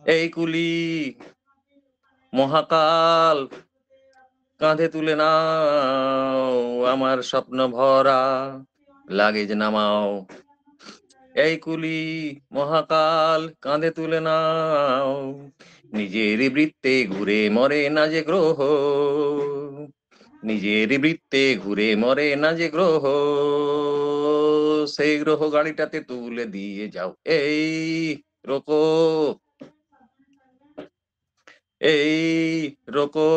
এই কুলি মহাকাল কাঁধে তুলে নাও, আমার স্বপ্ন ভরা লাগেজ নামাও, এই কুলি মহাকাল কাঁধে তুলে নাও, নিজের বৃত্তে ঘুরে মরে না যে গ্রহ, নিজের বৃত্তে ঘুরে মরে না যে গ্রহ, সেই গ্রহ গাড়িটাতে তুলে দিয়ে যাও, এই রোকো, এই রোকো,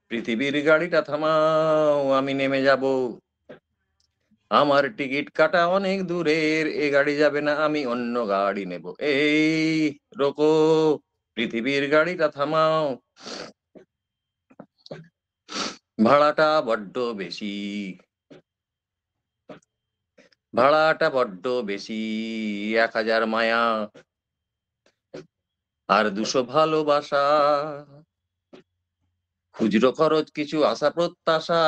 পৃথিবীর গাড়িটা থামাও, আমি নেমে যাব, আমার টিকিট কাটা অনেক দূরের, এ গাড়ি যাবে না, আমি অন্য গাড়ি নেব, এই রোকো, পৃথিবীর গাড়িটা থামাও, ভাড়াটা বড্ড বেশি, ভাড়াটা বড্ড বেশি, 1000 মায়া আর 200 ভালোবাসা, খুচরো খরচ কিছু আশা প্রত্যাশা,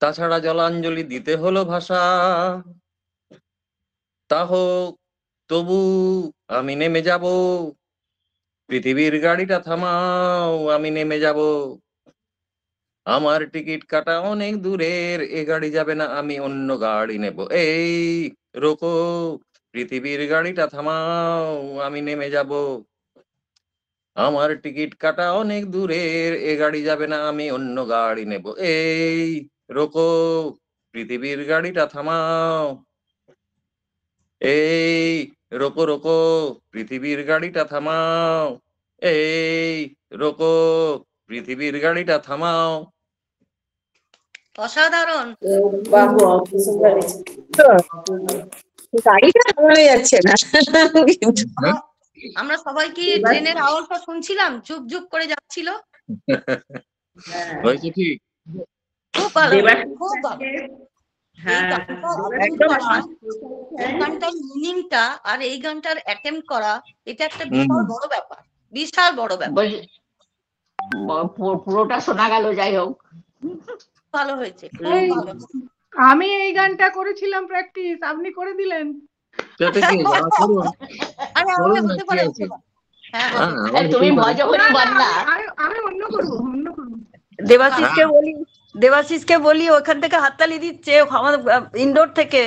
তাছাড়া জলাঞ্জলি দিতে হলো ভাষা। তা হোক তবু আমি নেমে যাব, পৃথিবীর গাড়িটা থামাও, আমি নেমে যাব। আমার টিকিট কাটা অনেক দূরের, এ গাড়ি যাবে না, আমি অন্য গাড়ি নেব। এই রোকো, পৃথিবীর গাড়িটা থামাও, আমি নেমে যাব। আমার টিকিট কাটা অনেক দূরের, এ গাড়ি যাবে না, আমি অন্য গাড়ি নেব। এই রোকো, পৃথিবীর গাড়িটা থামাও। এই রোকো রোকো, পৃথিবীর গাড়িটা থামাও। এই রোকো, পৃথিবীর গাড়িটা থামাও। অসাধারণ। বাবু কি সুন্দর হয়েছে। গাড়িটা থামানো যাচ্ছে না কিন্তু। আমরা সবাই কি ট্রেনের আওয়াজটা শুনছিলাম, ঝুপ ঝুপ করে যাচ্ছিল। হয়েছে ঠিক। খুব ভালো, দেবাশিস খুব ভালো। হ্যাঁ, এই গানটার মিনিংটা আর এই গানটার অ্যাটেম্প করা, এটা একটা বিশাল বড় ব্যাপার, বিশাল বড় ব্যাপার। পুরোটা শোনা গেল, যাই হোক ভালো হয়েছে, খুব ভালো। আমি এই গানটা করেছিলাম প্র্যাকটিস, আপনি করে দিলেন। তাতে কি করুন, আরে আমি হতে পারে। হ্যাঁ তুমি মজা করে বান্না। আমি অন্য করবো, অন্য করবো। দেবাশিসকে বলি ওখান থেকে হাততালি দিচ্ছে আমার ইনডোর থেকে।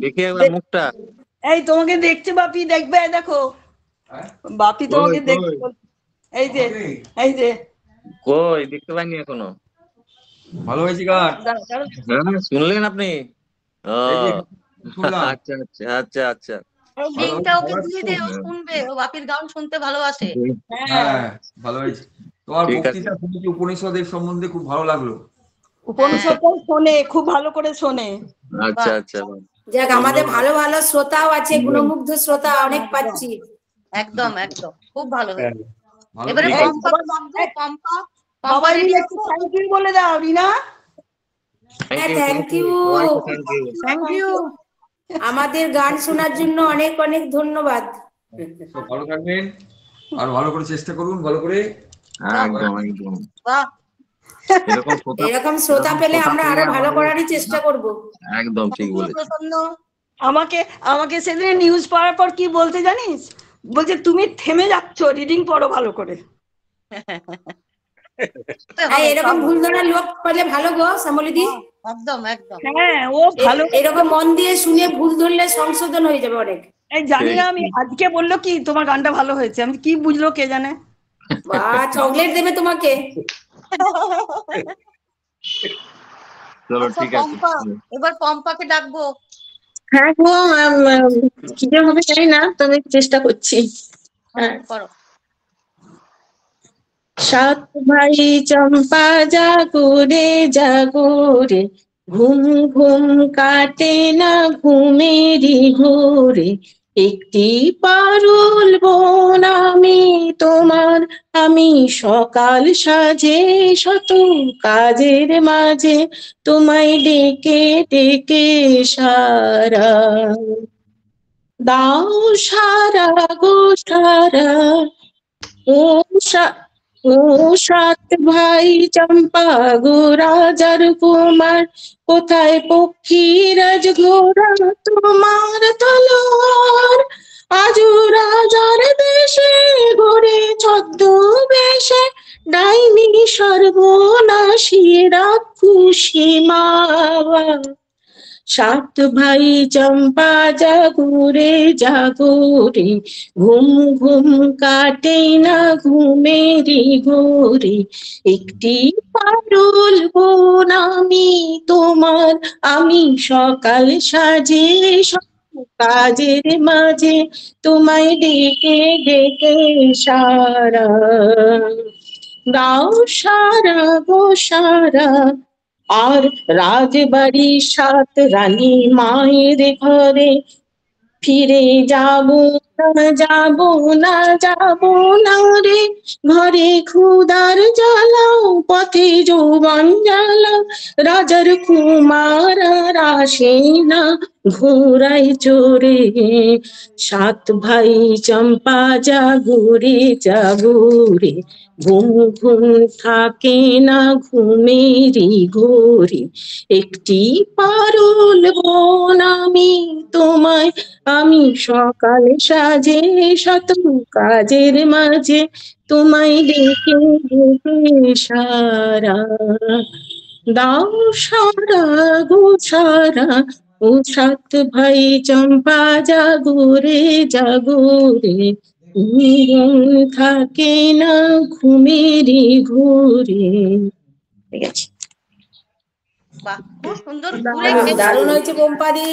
দেখি একবার মুখটা। এই তোমাকে দেখছে বাপি, দেখবে দেখো বাপি তোমাকে দেখছে। এই যে এই যে কই দেখতে পাইনি এখনো। ভালো হয়েছে গান। হ্যাঁ শুনলেন আপনি? আচ্ছা আচ্ছা আচ্ছা আচ্ছা। লিংকটা ওকে দিয়ে দে, ও শুনবে, ও বাপির গান শুনতে ভালোবাসে। হ্যাঁ ভালো হয়েছে। তোমার বক্তৃতা শুনেছি উপনিষদের সম্বন্ধে, খুব ভালো লাগলো। উপনিষদটা শোনে, খুব ভালো করে শোনে। আচ্ছা আচ্ছা। যাক, আমাদের ভালো ভালো শ্রোতাও আছে, গুণমুগ্ধ শ্রোতা অনেক পাচ্ছি। একদম একদম খুব ভালো হয়েছে। ভালো। এবারে পম্পা সবাই মিলে একটু থ্যাংক ইউ বলে দাও রিনা। হ্যাঁ থ্যাংক ইউ, থ্যাংক ইউ। আমাদের গান শোনার জন্য অনেক অনেক ধন্যবাদ। ভালো থাকবেন, আর ভালো করে চেষ্টা করুন, ভালো করে। একদম একদম। বাহ, এরকম শ্রোতা পেলে আমরা আরো ভালো করারই চেষ্টা করব। একদম ঠিক বলেছেন। আমাকে সেদিন নিউজ পড়ার পর কি বলতে জানিস, বলছে তুমি থেমে যাচ্ছ, রিডিং পড়ো ভালো করে। এরকম ভুল ধরার লোক পেলে ভালো গো শ্যামলীদি। একদম একদম। হ্যাঁ ও ভালো, এরকম মন দিয়ে শুনে ভুল ধরলে সংশোধন হয়ে যাবে অনেক। এই জানি না, আমি আজকে বললো কি তোমার গানটা ভালো হয়েছে, আমি কি বুঝলো কে জানে। চকলেট দেবে তোমাকে। চলো ঠিক আছে, এবার পম্পাকে ডাকবো। হ্যাঁ গো, কি যে হবে জানি না, তবে চেষ্টা করছি। করো। সাত ভাই চম্পা জাগরে জাগরে, ঘুম ঘুম কাটে না ঘুমেরই ঘোরে। একটি পারুল বোন আমি তোমার, আমি সকাল সাজে শত কাজের মাঝে তোমায় ডেকে ডেকে সারা দাও, সারা গো সারা। ও সাত ভাই চম্পা গো রাজার কুমার, কোথায় পক্ষীরাজ ঘোড়া তোমার তলোয়ার? আজু রাজার দেশে ঘোরে ছদ্মবেশে, ডাইনি সর্বনাশী রাক্ষসী মাওয়া। সাত ভাই চম্পা জাগরে জাগরে, ঘুম ঘুম কাটে না ঘুমেরই ঘোরে। একটি পারুল বোন আমি তোমার, আমি সকাল সাজে কাজের মাঝে তোমায় ডেকে ডেকে সারা দাও, সারা গো সারা। আর রাজবাড়ি সাত রানী মায়ের ঘরে, ফিরে যাব না রে, ঘরে ক্ষুধার জ্বালা, পথে যৌবন জ্বালা, রাজার কুমার আসে না ঘোড়ায় চড়ে। 7 ভাই চম্পা জাগুরে জাগুরে, ঘুম ঘুম থাকে না ঘুমেরই ঘোরে। একটি পারুল বোন আমি তোমায়, আমি সকালে সাজে শত কাজের মাঝে তোমায় ডেকে ডেকে সারা দাও সারা গো সারা। ও 7 ভাই চম্পা জাগুরে জাগুরে, ঘুম থাকে না ঘুমেরই ঘোরে। ঠিক আছে। বাহ, খুব সুন্দর। ঘুরে খেলটাও দারুণ হয়েছে পম্পাদি,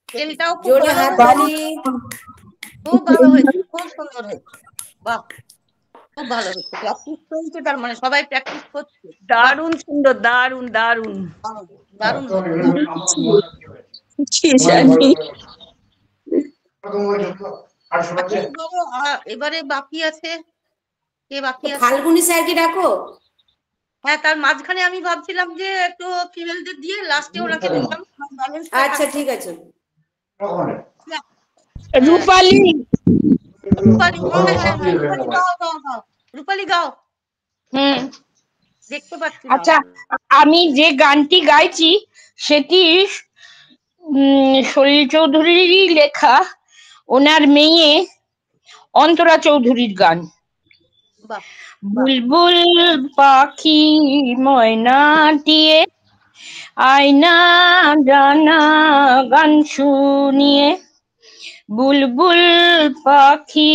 খুব জোরে ভালো হাত হয়েছে। তালি। খুব ভালো হয়েছে, খুব সুন্দর হয়েছে। বাহ, খুব ভালো হয়েছে। প্র্যাকটিস চলছে, তার মানে সবাই প্র্যাকটিস করছে। দারুণ সুন্দর, দারুণ দারুণ দারুণ কি জানি। এবারে বাকি আছে, কে বাকি আছে? ফাল্গুনি স্যারকে ডাকো। হ্যাঁ, তার মাঝখানে আমি ভাবছিলাম যে একটু ফিমেলদের দিয়ে লাস্টে ওনাকে দিলাম। আচ্ছা ঠিক আছে। রূপালী, রূপালী রূপালী গাও। দেখতে পাচ্ছি না। আচ্ছা, আমি যে গানটি গাইছি সেটি সলিল চৌধুরীরই লেখা, ওনার মেয়ে অন্তরা চৌধুরীর গান। বুলবুল পাখি ময়নাটিয়ে আয়না জানা গান শুনিয়ে, বুলবুল পাখি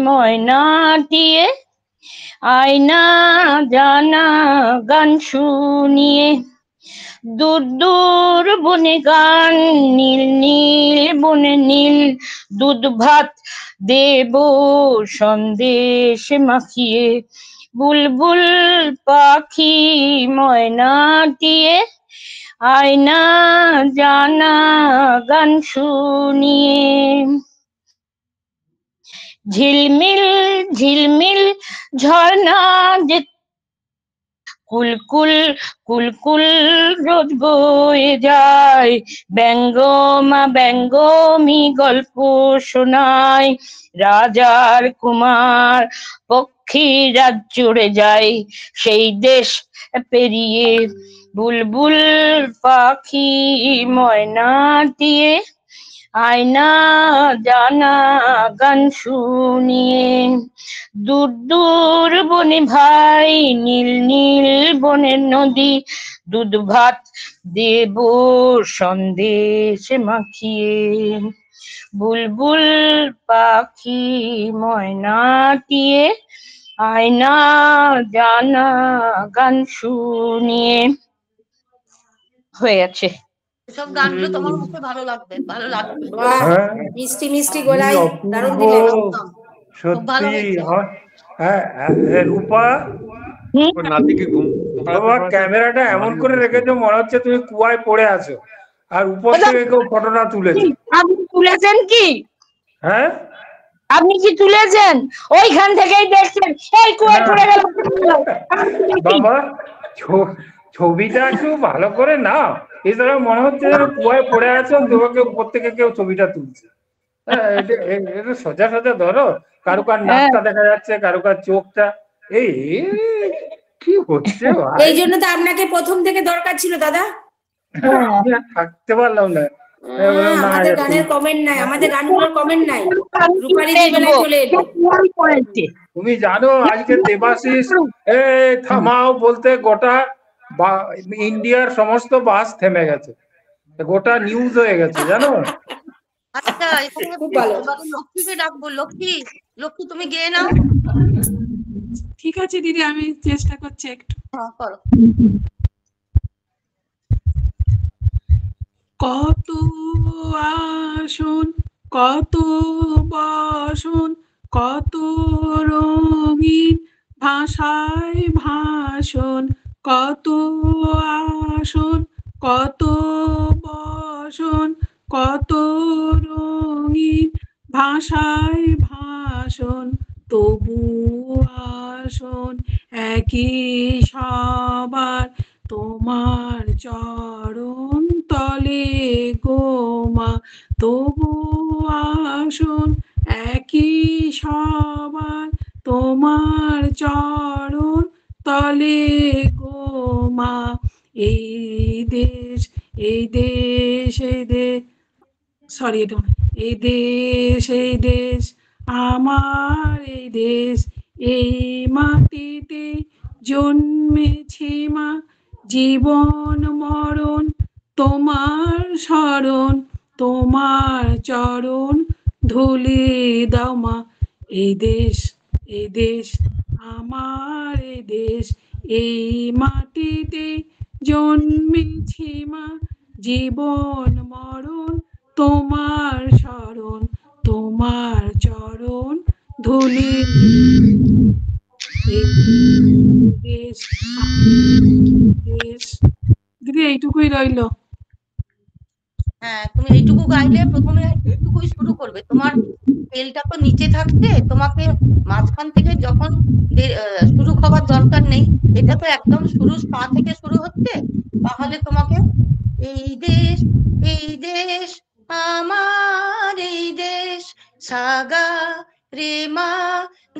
ময়নাটিয়ে আয়না জানা গান শুনিয়ে, দূর দূর বনে গান, নীল নীল বনে নীল, দুধ ভাত দেব সন্দেশ মাখিয়ে, বুলবুল পাখি ময়নাটিয়ে আয়না জানা গান শুনিয়ে। ঝিলমিল ঝিলমিল ঝর্ণা যে কুলকুল কুলকুল রোজ বয়ে যায়, ব্যঙ্গমা ব্যঙ্গমি গল্প শোনায়, রাজার কুমার পক্ষী রাত জুড়ে যায়, সেই দেশ পেরিয়ে বুলবুল পাখি ময়নাটিয়ে আয়না জানা গান শুনিয়ে। দূর দূর বনে ভাই, নীল নীল বনের নদী, দুধ ভাত দেব সন্দেশ মাখিয়ে, বুলবুল পাখি ময়নাটিয়ে আয়না জানা গান শুনিয়ে। হয়ে গেছে। সব গানগুলো তোমার মুখে ভালো লাগবে, ভালো লাগবে। মিষ্টি মিষ্টি গলায় দারুণ দিলে। সত্যি রূপা, তোমার ক্যামেরাটা এমন করে রেখেছো মনে হচ্ছে তুমি কুয়ায় পড়ে আছো, আর উপর থেকে কেউ ফটোটা তুলেছে। আপনি তুলেছেন কি? হ্যাঁ, আপনি কি তুলেছেন? ওইখান থেকেই দেখছেন এই কুয়ায় পড়ে গেল। বাবা ছবিটা একটু ভালো করে নাও, এছাড়া মনে হচ্ছে যেন কুয়ায় পড়ে আছো, তোমাকে উপর থেকে কেউ ছবিটা তুলছে। এটা সোজা সোজা ধরো, কারুকার নাকটা দেখা যাচ্ছে, কারুকার চোখটা। এই কি হচ্ছে? এই জন্য তো আপনাকে প্রথম থেকে দরকার ছিল দাদা। থাকতে পারলাম না। আমাদের গানের কমেন্ট নাই, আমাদের গানগুলোর কমেন্ট নাই। রূপালী বেলায় চলে এলো। তুমি জানো আজকে দেবাশিস থামাও বলতে গোটা ইন্ডিয়ার সমস্ত বাস থেমে গেছে, গোটা নিউজ হয়ে গেছে জানো। আচ্ছা, খুব ভালো। লক্ষ্মীকে ডাকবো। লক্ষ্মী, লক্ষ্মী তুমি গেয়ে নাও। ঠিক আছে দিদি, আমি চেষ্টা করছি একটু। করো। কত আসন, কত বসন, কত রঙিন ভাষায় ভাষণ, কত আসন, কত বসন, কত রঙিন রঙিন ভাষায় ভাষণ, তবু আসন একই সবার তোমার চরণ তলে গো মা, তবু আসন একই সবার তোমার চরণ তলে গো মা। এই দেশ এই দেশ এই দেশ, সরি এটা এই দেশ আমার এই দেশ, এই মাটিতে জন্মেছি মা, জীবন মরণ তোমার শরণ, তোমার চরণ ধুলি দাও মা। এই দেশ আমার এই দেশ, এই মাটিতে জন্মেছি মা, জীবন মরণ তোমার শরণ, তোমার চরণ ধুলি। এই দেশ দেশ, দিদি এইটুকুই রইলো। হ্যাঁ, তুমি এইটুকু গাইলে প্রথমে এইটুকুই শুরু করবে। তোমার তেলটা তো নিচে থাকছে, তোমাকে মাঝখান থেকে যখন শুরু হবার দরকার নেই, এটা তো একদম শুরু পা থেকে শুরু হচ্ছে, তাহলে তোমাকে এই দেশ আমার এই দেশ, সাগা রে মা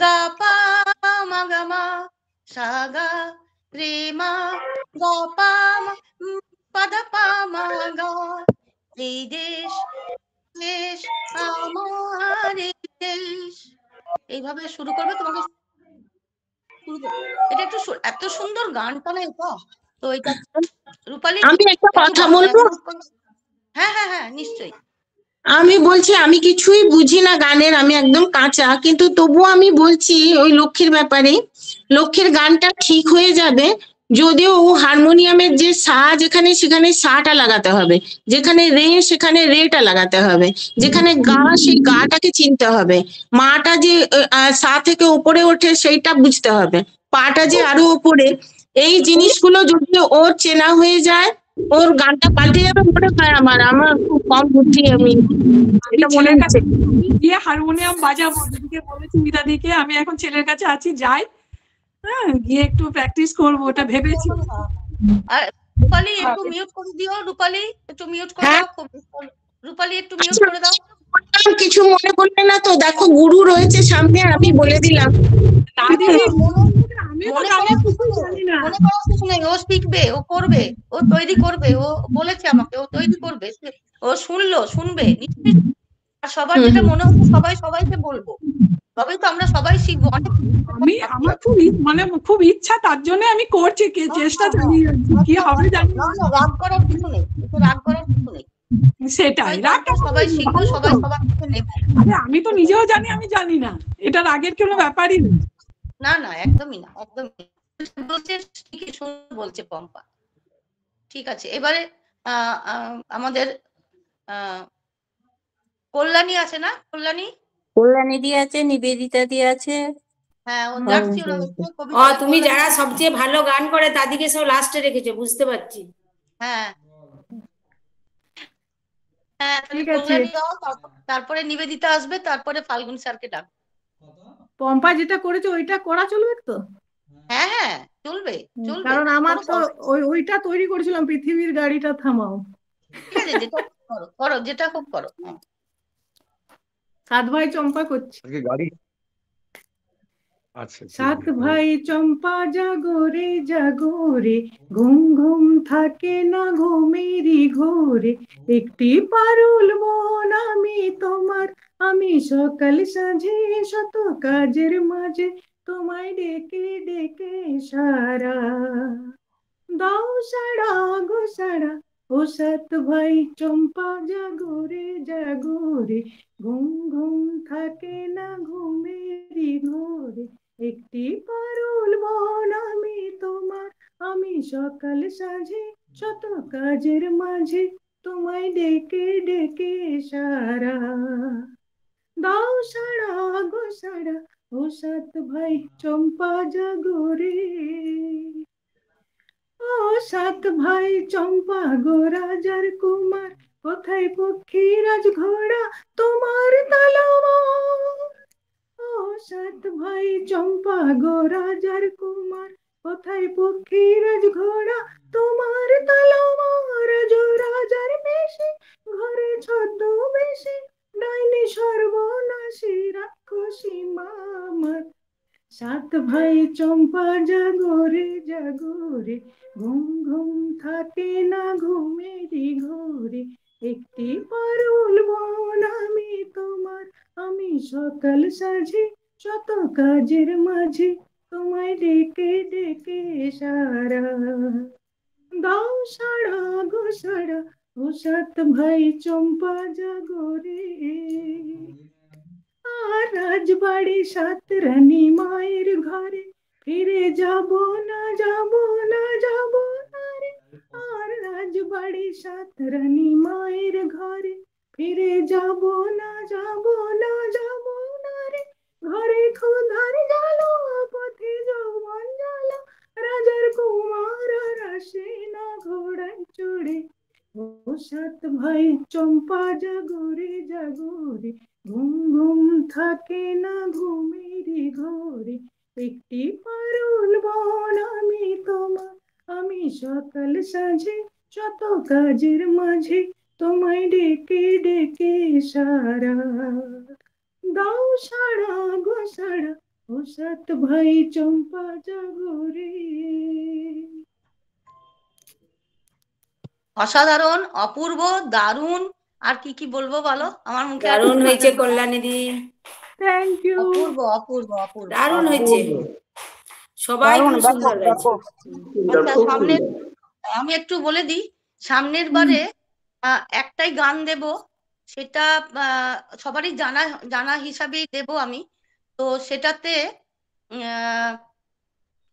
গা পা মা গা মা, সাগা রে মা গা পা পা দা পা মা গা, এই দেশ আমার এই দেশ। এইভাবে শুরু করবে, তোমাকে এটা একটু এত সুন্দর গানটা না এটা, তো এটা রূপালী আমি একটা কথা বলবো? হ্যাঁ হ্যাঁ হ্যাঁ নিশ্চয়ই। আমি বলছি আমি কিছুই বুঝি না গানের, আমি একদম কাঁচা, কিন্তু তবুও আমি বলছি ওই লক্ষ্মীর ব্যাপারে। লক্ষ্মীর গানটা ঠিক হয়ে যাবে যদিও ও হারমোনিয়ামের যে সা যেখানে সেখানে সাটা লাগাতে হবে, যেখানে রে সেখানে রেটা লাগাতে হবে, যেখানে গা সেই গাটাকে চিনতে হবে, মাটা যে সা থেকে উপরে ওঠে সেইটা বুঝতে হবে, পাটা যে আরো উপরে, এই জিনিসগুলো যদি ওর চেনা হয়ে যায় ওর গানটা পাল্টে যাবে মনে হয়। আমার খুব কম বুদ্ধি, আমি এটা মনে হচ্ছে। গিয়ে হারমোনিয়াম বাজাবো, দিদিকে বলেছি মিতাদিকে, আমি এখন ছেলের কাছে আছি, যাই হ্যাঁ গিয়ে একটু প্র্যাকটিস করবো, ওটা ভেবেছি। আর রূপালী একটু মিউট করে দিও, রূপালী একটু মিউট করে দাও, রূপালী একটু মিউট করে দাও। কিছু মনে করবে না তো, দেখো গুরু রয়েছে সামনে, আমি বলে দিলাম। মনে করার কিছু নেই, ও শিখবে, ও করবে, ও তৈরি করবে, ও বলেছে আমাকে ও তৈরি করবে, ও শুনবে নিশ্চয়ই। আর সবার যেটা মনে হচ্ছে সবাইকে বলবো, তবেই তো আমরা সবাই শিখবো। আমার খুব ইচ্ছা, তার জন্য আমি করছি, চেষ্টা চালিয়ে যাচ্ছি, কি হবে জানি না। রাগ করার কিছু নেই, রাগ করার কিছু নেই, সেটাই, রাগটা সবাই শিখবো, সবাই সবার নেব। আরে আমি তো নিজেও জানি আমি জানি না, এটা রাগের কোনো ব্যাপারই নেই। না না একদমই না, একদমই বলছে, ঠিকই বলছে পম্পা। ঠিক আছে, এবারে আমাদের কল্যাণী আছে না? কল্যাণী দিয়ে আছে, নিবেদিতা দিয়ে আছে। হ্যাঁ তুমি যারা সবচেয়ে ভালো গান করে তাদেরকে সব লাস্টে রেখেছো, বুঝতে পারছি। হ্যাঁ হ্যাঁ, তারপরে নিবেদিতা আসবে, তারপরে ফাল্গুন স্যারকে ডাক। পম্পা যেটা করেছে ওইটা করা চলবে তো? হ্যাঁ হ্যাঁ চলবে, কারণ আমার তো ওইটা তৈরি করেছিলাম, পৃথিবীর গাড়িটা থামাও। ঠিক আছে, যেটা করো, যেটা খুব করো। সাত ভাই চম্পা করছি। সাত ভাই চম্পা জাগরে জাগরে, ঘুম ঘুম থাকে না ঘুমেরই ঘোরে, একটি পারুল মন আমি তোমার, আমি সকাল সাঁঝে শত কাজের মাঝে তোমায় ডেকে ডেকে সারা দাও সাড়া গো সাড়া, ও সাত ভাই চম্পা জাগরে জাগরে, ঘুম ঘুম থাকে না ঘুমেরই ঘোরে, একটি পারুল মন আমি তোমার, আমি সকাল সাঁঝে শত কাজের মাঝে তোমায় ডেকে ডেকে সারা দাও সাড়া গো সাড়া, ও সাত ভাই চম্পা জাগরে। ও সাত ভাই চম্পা গো রাজার কুমার, কোথায় পক্ষীরাজ ঘোড়া তোমার সাত ভাই চম্পা গো রাজার কুমার, কোথায় পক্ষীরাজ ঘোড়া তোমার তলোয়ার, রাজার বেশি ঘরে ছদ্মবেশে, ডাইনি সর্বনাশী রাক্ষসী মামার। সাত ভাই চম্পা জাগরে জাগরে, ঘুম ঘুম থাকে না ঘুমেরই ঘরে, একটি পারুল বন আমি তোমার, আমি সকাল সাজে শত কাজের মাঝে, তোমায় ডেকে ডেকে সারা। দাও সাড়া গো সাড়া, ও সাত ভাই চম্পা জাগরে। আর রাজবাড়ি সাত রানী মায়ের ঘরে, ফিরে যাব না যাব না যাব না রে। আর রাজবাড়ি সাত রানী মায়ের ঘরে, ফিরে যাব না যাব না যাব না রে। ঘরে ক্ষুধার জ্বালা, পথে যৌবন জ্বালা, রাজার কুমার আর আসে না ঘোড়ায় চড়ে। ও সাত ভাই চম্পা জাগরে জাগরে, ঘুম ঘুম থাকে না ঘুমেরই ঘরে, একটি পারুল বন আমি তোমার, আমি সকাল সাজে শত কাজের মাঝে, তোমায় ডেকে ডেকে সারা। দাও সাড়া গো সাড়া, ও সাত ভাই চম্পা জাগরে। অসাধারণ, অপূর্ব, দারুণ। আর কি কি বলবো বলো, আমার মুখে দারুণ হয়েছে কল্যাণীদি, থ্যাংক ইউ। অপূর্ব অপূর্ব অপূর্ব দারুণ হয়েছে, সবাই খুব সুন্দর গাইছে। আচ্ছা, সামনে আমি একটু বলে দিই, সামনের বারে একটাই গান দেব, সেটা সবারই জানা জানা হিসাবেই দেব আমি। তো সেটাতে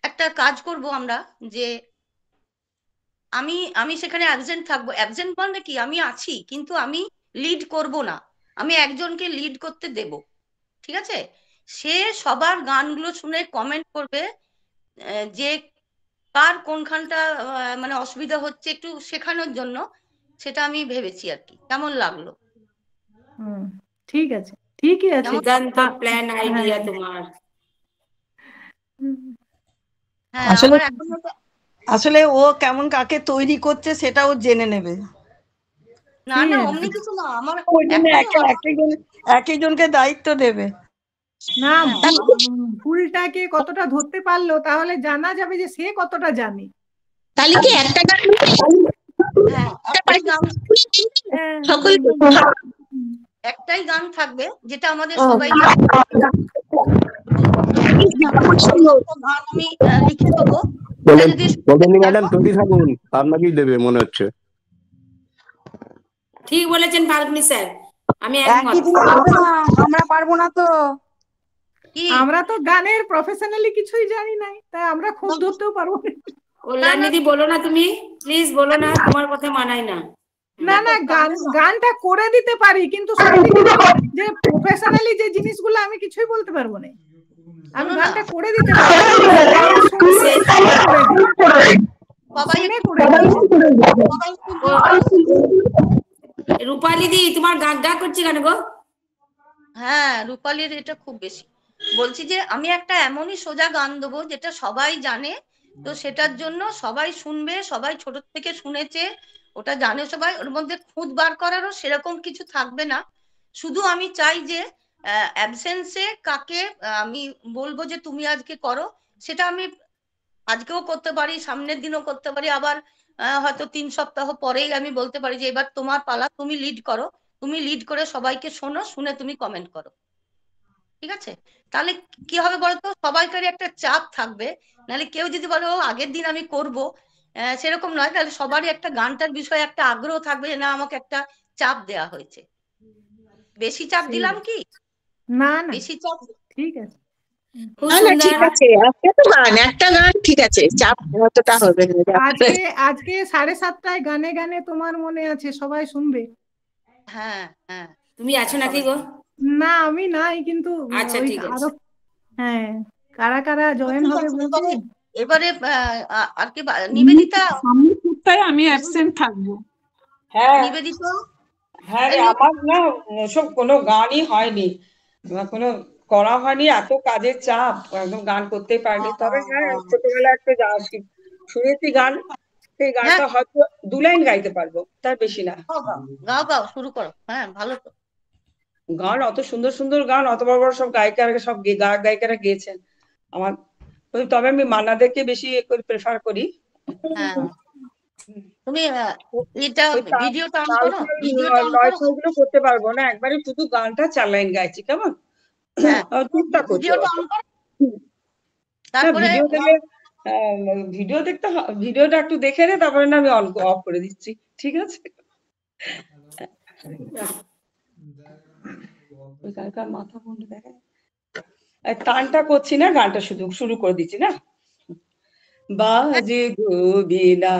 একটা কাজ করব আমরা, যে আমি আমি সেখানে অ্যাবসেন্ট থাকবো। অ্যাবসেন্ট মানে কি, আমি আছি কিন্তু আমি লিড করব না, আমি একজনকে লিড করতে দেব, ঠিক আছে? সে সবার গানগুলো শুনে কমেন্ট করবে যে কার কোনখানটা মানে অসুবিধা হচ্ছে, একটু শেখানোর জন্য। সেটা আমি ভেবেছি আর কি, কেমন লাগলো? ঠিক আছে, ঠিকই আছে। দুর্দান্ত প্ল্যান আইডিয়া তোমার। হ্যাঁ, আসলে আমার এখন আসলে ও কেমন কাকে তৈরি করছে সেটা ও জেনে নেবে। না না অমনি কিছু না, আমার ওই জন্য একজনকে দায়িত্ব দেবে। না, ফুলটাকে কতটা ধরতে পারলো তাহলে জানা যাবে যে সে কতটা জানে। তাহলে কি একটা গান একটাই গান থাকবে যেটা আমাদের সবাই আমি লিখে দেবো। ম্যাডাম তৈরি থাকুন, আপনাকেই দেবে মনে হচ্ছে। ঠিক বলেছেন ফাল্গুনী স্যার, আমি আমরা পারবো না তো। আমরা তো গানের প্রফেশনালি কিছুই জানি নাই, তাই আমরা খুব ধরতেও পারবো না। কল্যাণীদি বলো না, তুমি প্লিজ বলো না, তোমার কথা মানায় না। না না, গানটা করে দিতে পারি, কিন্তু যে প্রফেশনালি যে জিনিসগুলো আমি কিছুই বলতে পারবো না। আমি গানটা করে দিতে পারি, রূপালী দি তোমার গা গা করছি কেন গো? হ্যাঁ, রূপালীর এটা খুব বেশি। বলছি যে আমি একটা এমনই সোজা গান দেবো যেটা সবাই জানে, তো সেটার জন্য সবাই শুনবে, সবাই ছোট থেকে শুনেছে, ওটা জানে সবাই। ওর মধ্যে খুঁত বার করারও সেরকম কিছু থাকবে না। শুধু আমি চাই যে অ্যাবসেন্সে কাকে আমি বলবো যে তুমি আজকে করো, সেটা আমি আজকেও করতে পারি, সামনের দিনও করতে পারি, আবার হয়তো 3 সপ্তাহ পরেই আমি বলতে পারি যে এবার তোমার পালা, তুমি লিড করো। তুমি লিড করে সবাইকে শোনো, শুনে তুমি কমেন্ট করো, ঠিক আছে? তাহলে কি হবে বলতো, সবাইকারই একটা চাপ থাকবে। নাহলে কেউ যদি বলো আগের দিন আমি করব, সেরকম নয়। তাহলে সবারই একটা গানটার বিষয়ে একটা আগ্রহ থাকবে, না আমাকে একটা চাপ দেয়া হয়েছে। বেশি চাপ দিলাম কি? না না, বেশি চাপ ঠিক আছে। ঠিক আছে, একটা গান ঠিক আছে, চাপ অতটা হবে না। আজকে 7:30টায় গানে গানে তোমার মনে আছে, সবাই শুনবে। হ্যাঁ হ্যাঁ, তুমি আছো নাকি গো? না আমি নাই, কিন্তু আচ্ছা ঠিক আছে। হ্যাঁ, কারা কারা জয়েন হবে বলতে। এবারে আর কি নিবেদিতা, সামনের সপ্তাহে আমি অ্যাবসেন্ট থাকবো। হ্যাঁ নিবেদিতা, হ্যাঁ রে, আমার না সব কোনো গানই হয়নি, কোনো করা হয়নি, এত কাজের চাপ, একদম গান করতেই পারিনি। তবে হ্যাঁ, ছোটবেলায় একটা শুনেছি গান, সেই গানটা হয়তো 2 লাইন গাইতে পারবো, তার বেশি না। গাও গাও, শুরু করো। হ্যাঁ, ভালো তো গান, অত সুন্দর সুন্দর গান, অত বড় বড় সব গায়িকারা, সব গায়ক গায়িকারা গেয়েছেন। আমার তবে আমি মান্নাদেরকে বেশি প্রেফার করি। হ্যাঁ, তুমি এটা ভিডিওটা অন করো, ভিডিওটা অন করো। গুলো করতে পারবো না, একবারে শুধু গানটা 4 লাইন গাইছি, কেমন? টুকটাক করতে ভিডিওটা অন করো, তারপরে ভিডিও দেখতে, ভিডিওটা একটু দেখে নে, তারপরে না আমি অফ করে দিচ্ছি, ঠিক আছে? মাথা বন্ধ দেখে টানটা করছি না, গানটা শুধু শুরু করে দিচ্ছি না। বাজে গো বিনা,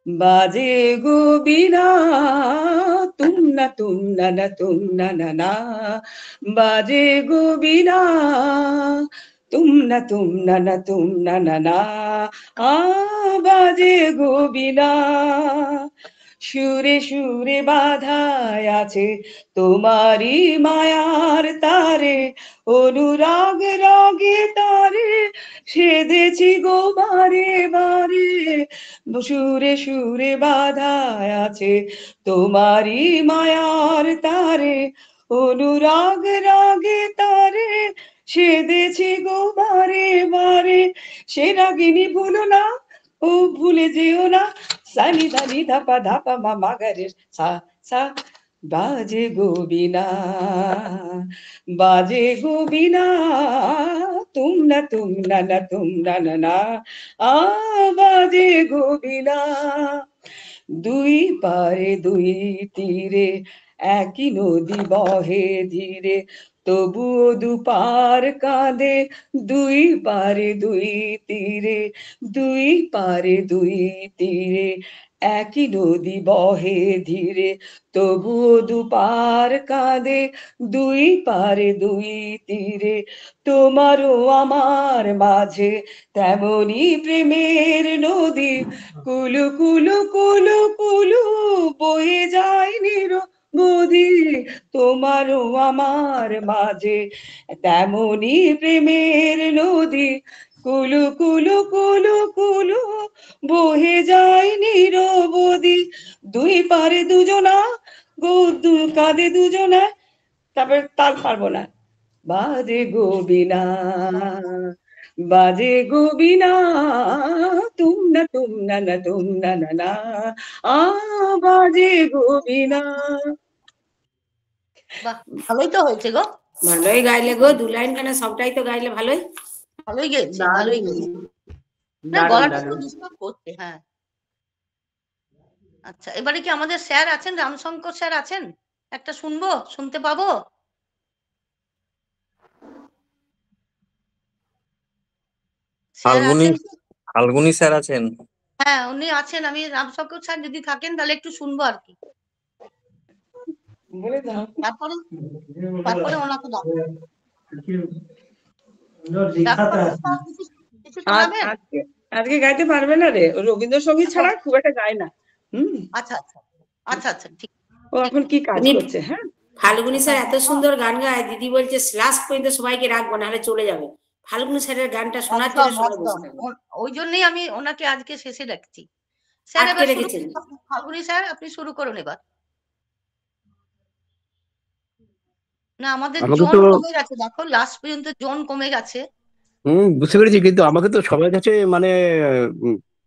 বাজে গো বিনা, তুম না না তুম না না, বাজে গো বিনা, তুম না না তুম না না, আ বাজে গো বিনা, সুরে সুরে বাধায় আছে তোমারই মায়ার তারে, অনুরাগ রাগে তারে সেধেছি গো বারে বারে, সুরে সুরে বাধায় আছে তোমারই মায়ার তারে, অনুরাগ রাগে তারে সেধেছি গো বারে বারে, সে রাগিনী ভুলো না, ও ভুলে যেও না, সানি ধানি ধাপা ধাপা মা গারে সা সা, বাজে গো বিনা, বাজে গো বিনা, তুম না না তুম না না, আ বাজে গো বিনা। দুই পারে দুই তীরে একই নদী বহে ধীরে, তবুও দুপার কাঁদে, দুই পারে দুই তীরে, দুই পারে দুই তীরে একই নদী বহে ধীরে, তবুও দুপার কাঁদে, দুই পারে দুই তীরে, তোমারও আমার মাঝে তেমনি প্রেমের নদী, কুলু কুলু কুলু কুলু বয়ে যায় নিরবধি, তোমারও আমার মাঝে তেমনি প্রেমের নদী, কুলু কুলু কুলু কুলু বহে যায় নিরবধি, দুই পারে দুজনা গো কাঁদে দুজনা, তারপরে তাল পারবো না, বাজে গো বিনা, বাজে গো বিনা, তুম না তুম না না, আ বাজে গো বিনা। বাহ, ভালোই তো হয়েছে গো, ভালোই গাইলে গো, 2 লাইন কেন, সবটাই তো গাইলে ভালোই। ভালোই গেয়েছে, ভালোই গেয়েছে। না, গলাটা একটু ডিস্টার্ব করছে। হ্যাঁ, আচ্ছা, এবারে কি আমাদের স্যার আছেন, রামশঙ্কর স্যার আছেন? একটা শুনবো, শুনতে পাবো? ফাল্গুনি স্যার আছেন? হ্যাঁ, উনি আছেন। আমি রামশঙ্কর স্যার যদি থাকেন তাহলে একটু শুনবো আর কি, তারপরে তারপরে ওনাকে আজকে গাইতে পারবে না রে, রবীন্দ্রসঙ্গীত ছাড়া খুব একটা গায় না। আচ্ছা আচ্ছা আচ্ছা আচ্ছা, ঠিক। ও এখন কি কাজ করছে? হ্যাঁ, ফাল্গুনি স্যার এত সুন্দর গান গায়, দিদি বলছে লাস্ট পর্যন্ত সবাইকে রাখবো, নাহলে চলে যাবে। ফাল্গুনি স্যারের গানটা শোনার জন্য সবাই বসে থাকবে। ওই জন্যই আমি ওনাকে আজকে শেষে রাখছি। স্যার এবার ফাল্গুনি স্যার, আপনি শুরু করুন এবার। না, আমাদের জোন কমে গেছে, দেখো লাস্ট পর্যন্ত জোন কমে গেছে। বুঝতে পেরেছি, কিন্তু আমাকে তো সবার কাছে মানে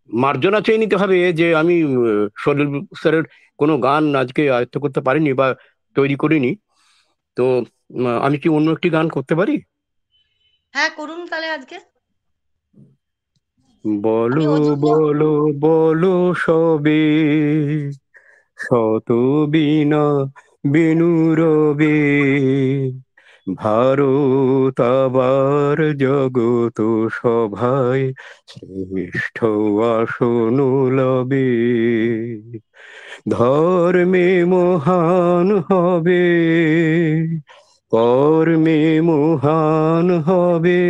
মার্জনা চেয়ে নিতে হবে যে আমি সলিল স্যারের কোনো গান আজকে আয়ত্ত করতে পারিনি বা তৈরি করিনি, তো আমি কি অন্য একটি গান করতে পারি? হ্যাঁ, করুন তাহলে আজকে। বলো বলো বলো সবে, শত বীণা বেণুরবে, ভারত আবার জগত সভায় শ্রেষ্ঠ আসন লবে, ধর্মে মহান হবে, কর্মে মহান হবে,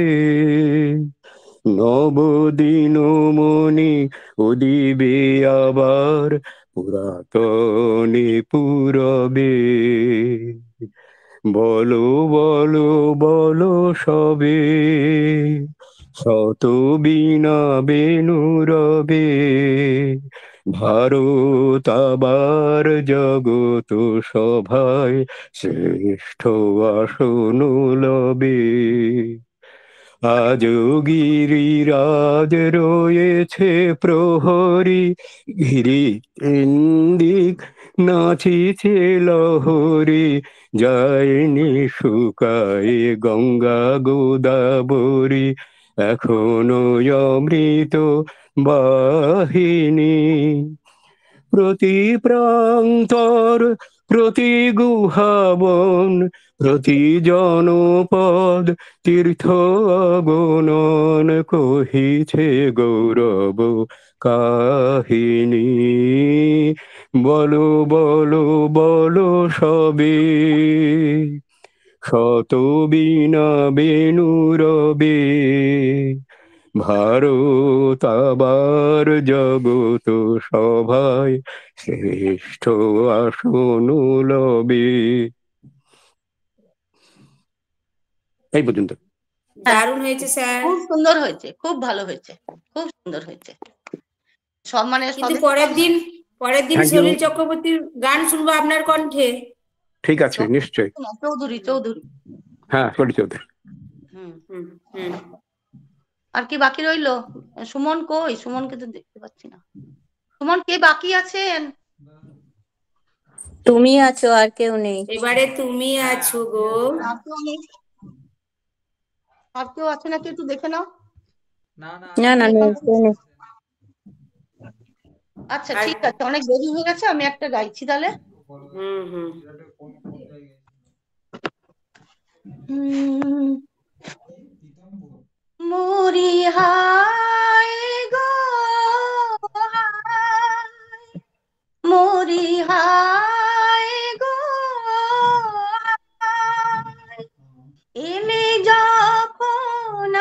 নবদিন মনি উদিবে আবার পুরাতনে পুরবে, বলো বলো বলো সবে, শত বীণা বেনু রবে, ভারত আবার জগত সভায় শ্রেষ্ঠ আসন লবে। আজও গিরিরাজ রয়েছে প্রহরী, গিরি ইন্দিক নাচিছে লহরী, যায়নি শুকায় গঙ্গা গোদাবরী, এখনো অমৃত বাহিনী। প্রতি প্রান্তর প্রতি গুহাবন, প্রতি জনপদ তীর্থ অগণন, কহিছে গৌরব কাহিনী। বলো বলো বলো সবে, শত বীণা বেনু রবে, ভারত আবার জগত সভায় শ্রেষ্ঠ আসন লবে। এই পর্যন্ত। দারুণ হয়েছে স্যার। খুব সুন্দর হয়েছে, খুব ভালো হয়েছে, খুব সুন্দর হয়েছে। সব মানে কিন্তু পরের দিন Thank you. সলিল চক্রবর্তীর গান শুনবো আপনার কণ্ঠে। ঠিক আছে, নিশ্চয়ই। চৌধুরী চৌধুরী। হ্যাঁ, সরি চৌধুরী। আর কি বাকি রইলো? সুমন কই? সুমনকে তো দেখতে পাচ্ছি না। সুমন, কে বাকি আছেন? তুমি আছো, আর কেউ নেই। এবারে তুমি আছো গো। আর কেউ আছে নাকি একটু দেখে নাও। না না নেই, কেউ নেই। আচ্ছা ঠিক আছে, অনেক দেরি হয়ে গেছে, আমি একটা গাইছি তাহলে। মরি হায় গো হায়, মরি হায় গো হায়, এলে যখন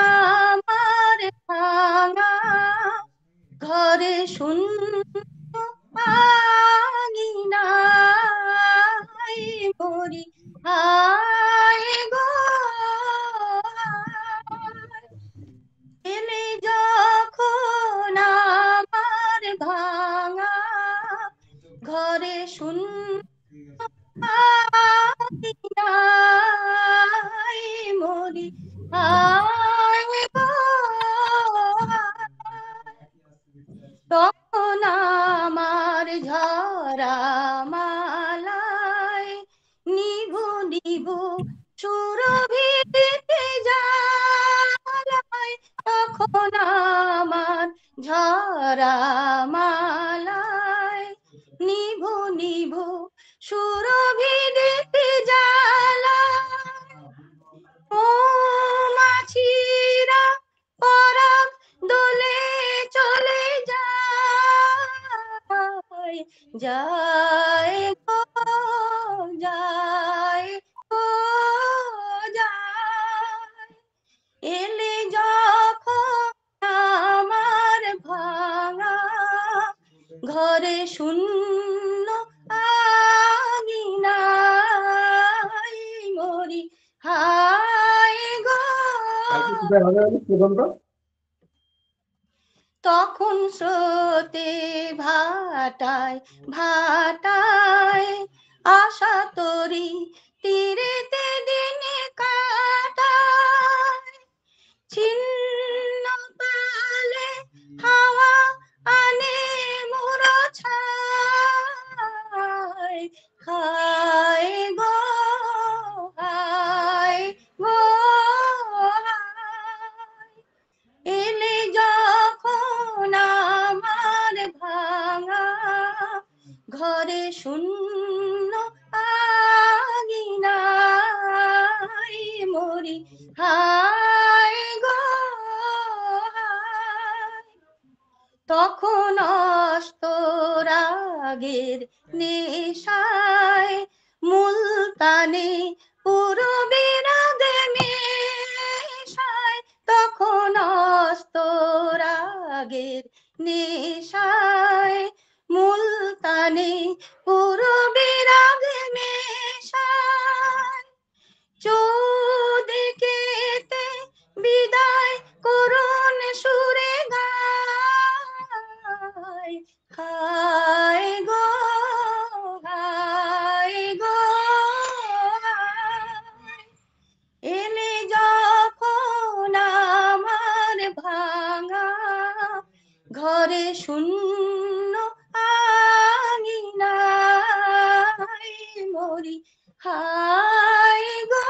আমার ভাঙা ঘরে শূন্য আঙিনায়, মরি হায় গো হায়, এলে যখন আমার ভাঙা ঘরে শূন্য আঙিনায়, মরি হায় গো হায়, তখন আমার ঝরা মালায় নিভু নিভু সুরভিতে জ্বালায়, তখন আমার ঝরা মালায় নিভু নিভু সুরভিতে জ্বালায়, মৌমাছিরা পরাগ দোলে চলে যায়, যায় গো যায় গো যায়, এলে যখন আমার ভাঙা ঘরে শূন্য আঙিনায়, মরি হায় গো। তখন স্রোতে ভাটায় ভাটায় আশা তরি তীরেতে দিনে কাটায়, ছিন্ন কালে হাওয়া আনে মুরছায়, হায় গো হায় গো হায়, এলে যখন আমার ভাঙা ঘরে শূন্য আঙিনায়, মরি হায় গো হায়, তখন অস্তরাগের নেশায় মুলতানে পূরবীর মেশায়, তখন অস্তরাগের নেশায় মুলতানে পূরবীর মেশায়, হায় গো।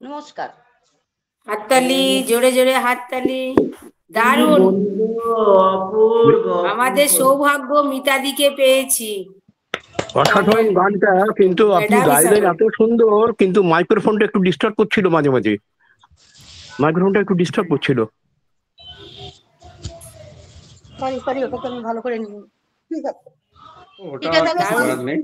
নমস্কার। হাততালি, জোরে জোরে হাততালি। দারুণ, অপূর্ব আমাদের সৌভাগ্য মিতাদিকে পেয়েছি। অসাধারণ গানটা, কিন্তু আপনি ম্যাডাম গাইলেন হিসাবে। এত সুন্দর, কিন্তু মাইক্রোফোনটা একটু ডিস্টার্ব করছিল মাঝে মাঝে, মাইক্রোফোনটা একটু ডিস্টার্ব করছিল। সরি সরি, ওটাকে আমি ভালো করে নিই। ঠিক আছে, ওটা ঠিক আছে, কিছু করার নেই।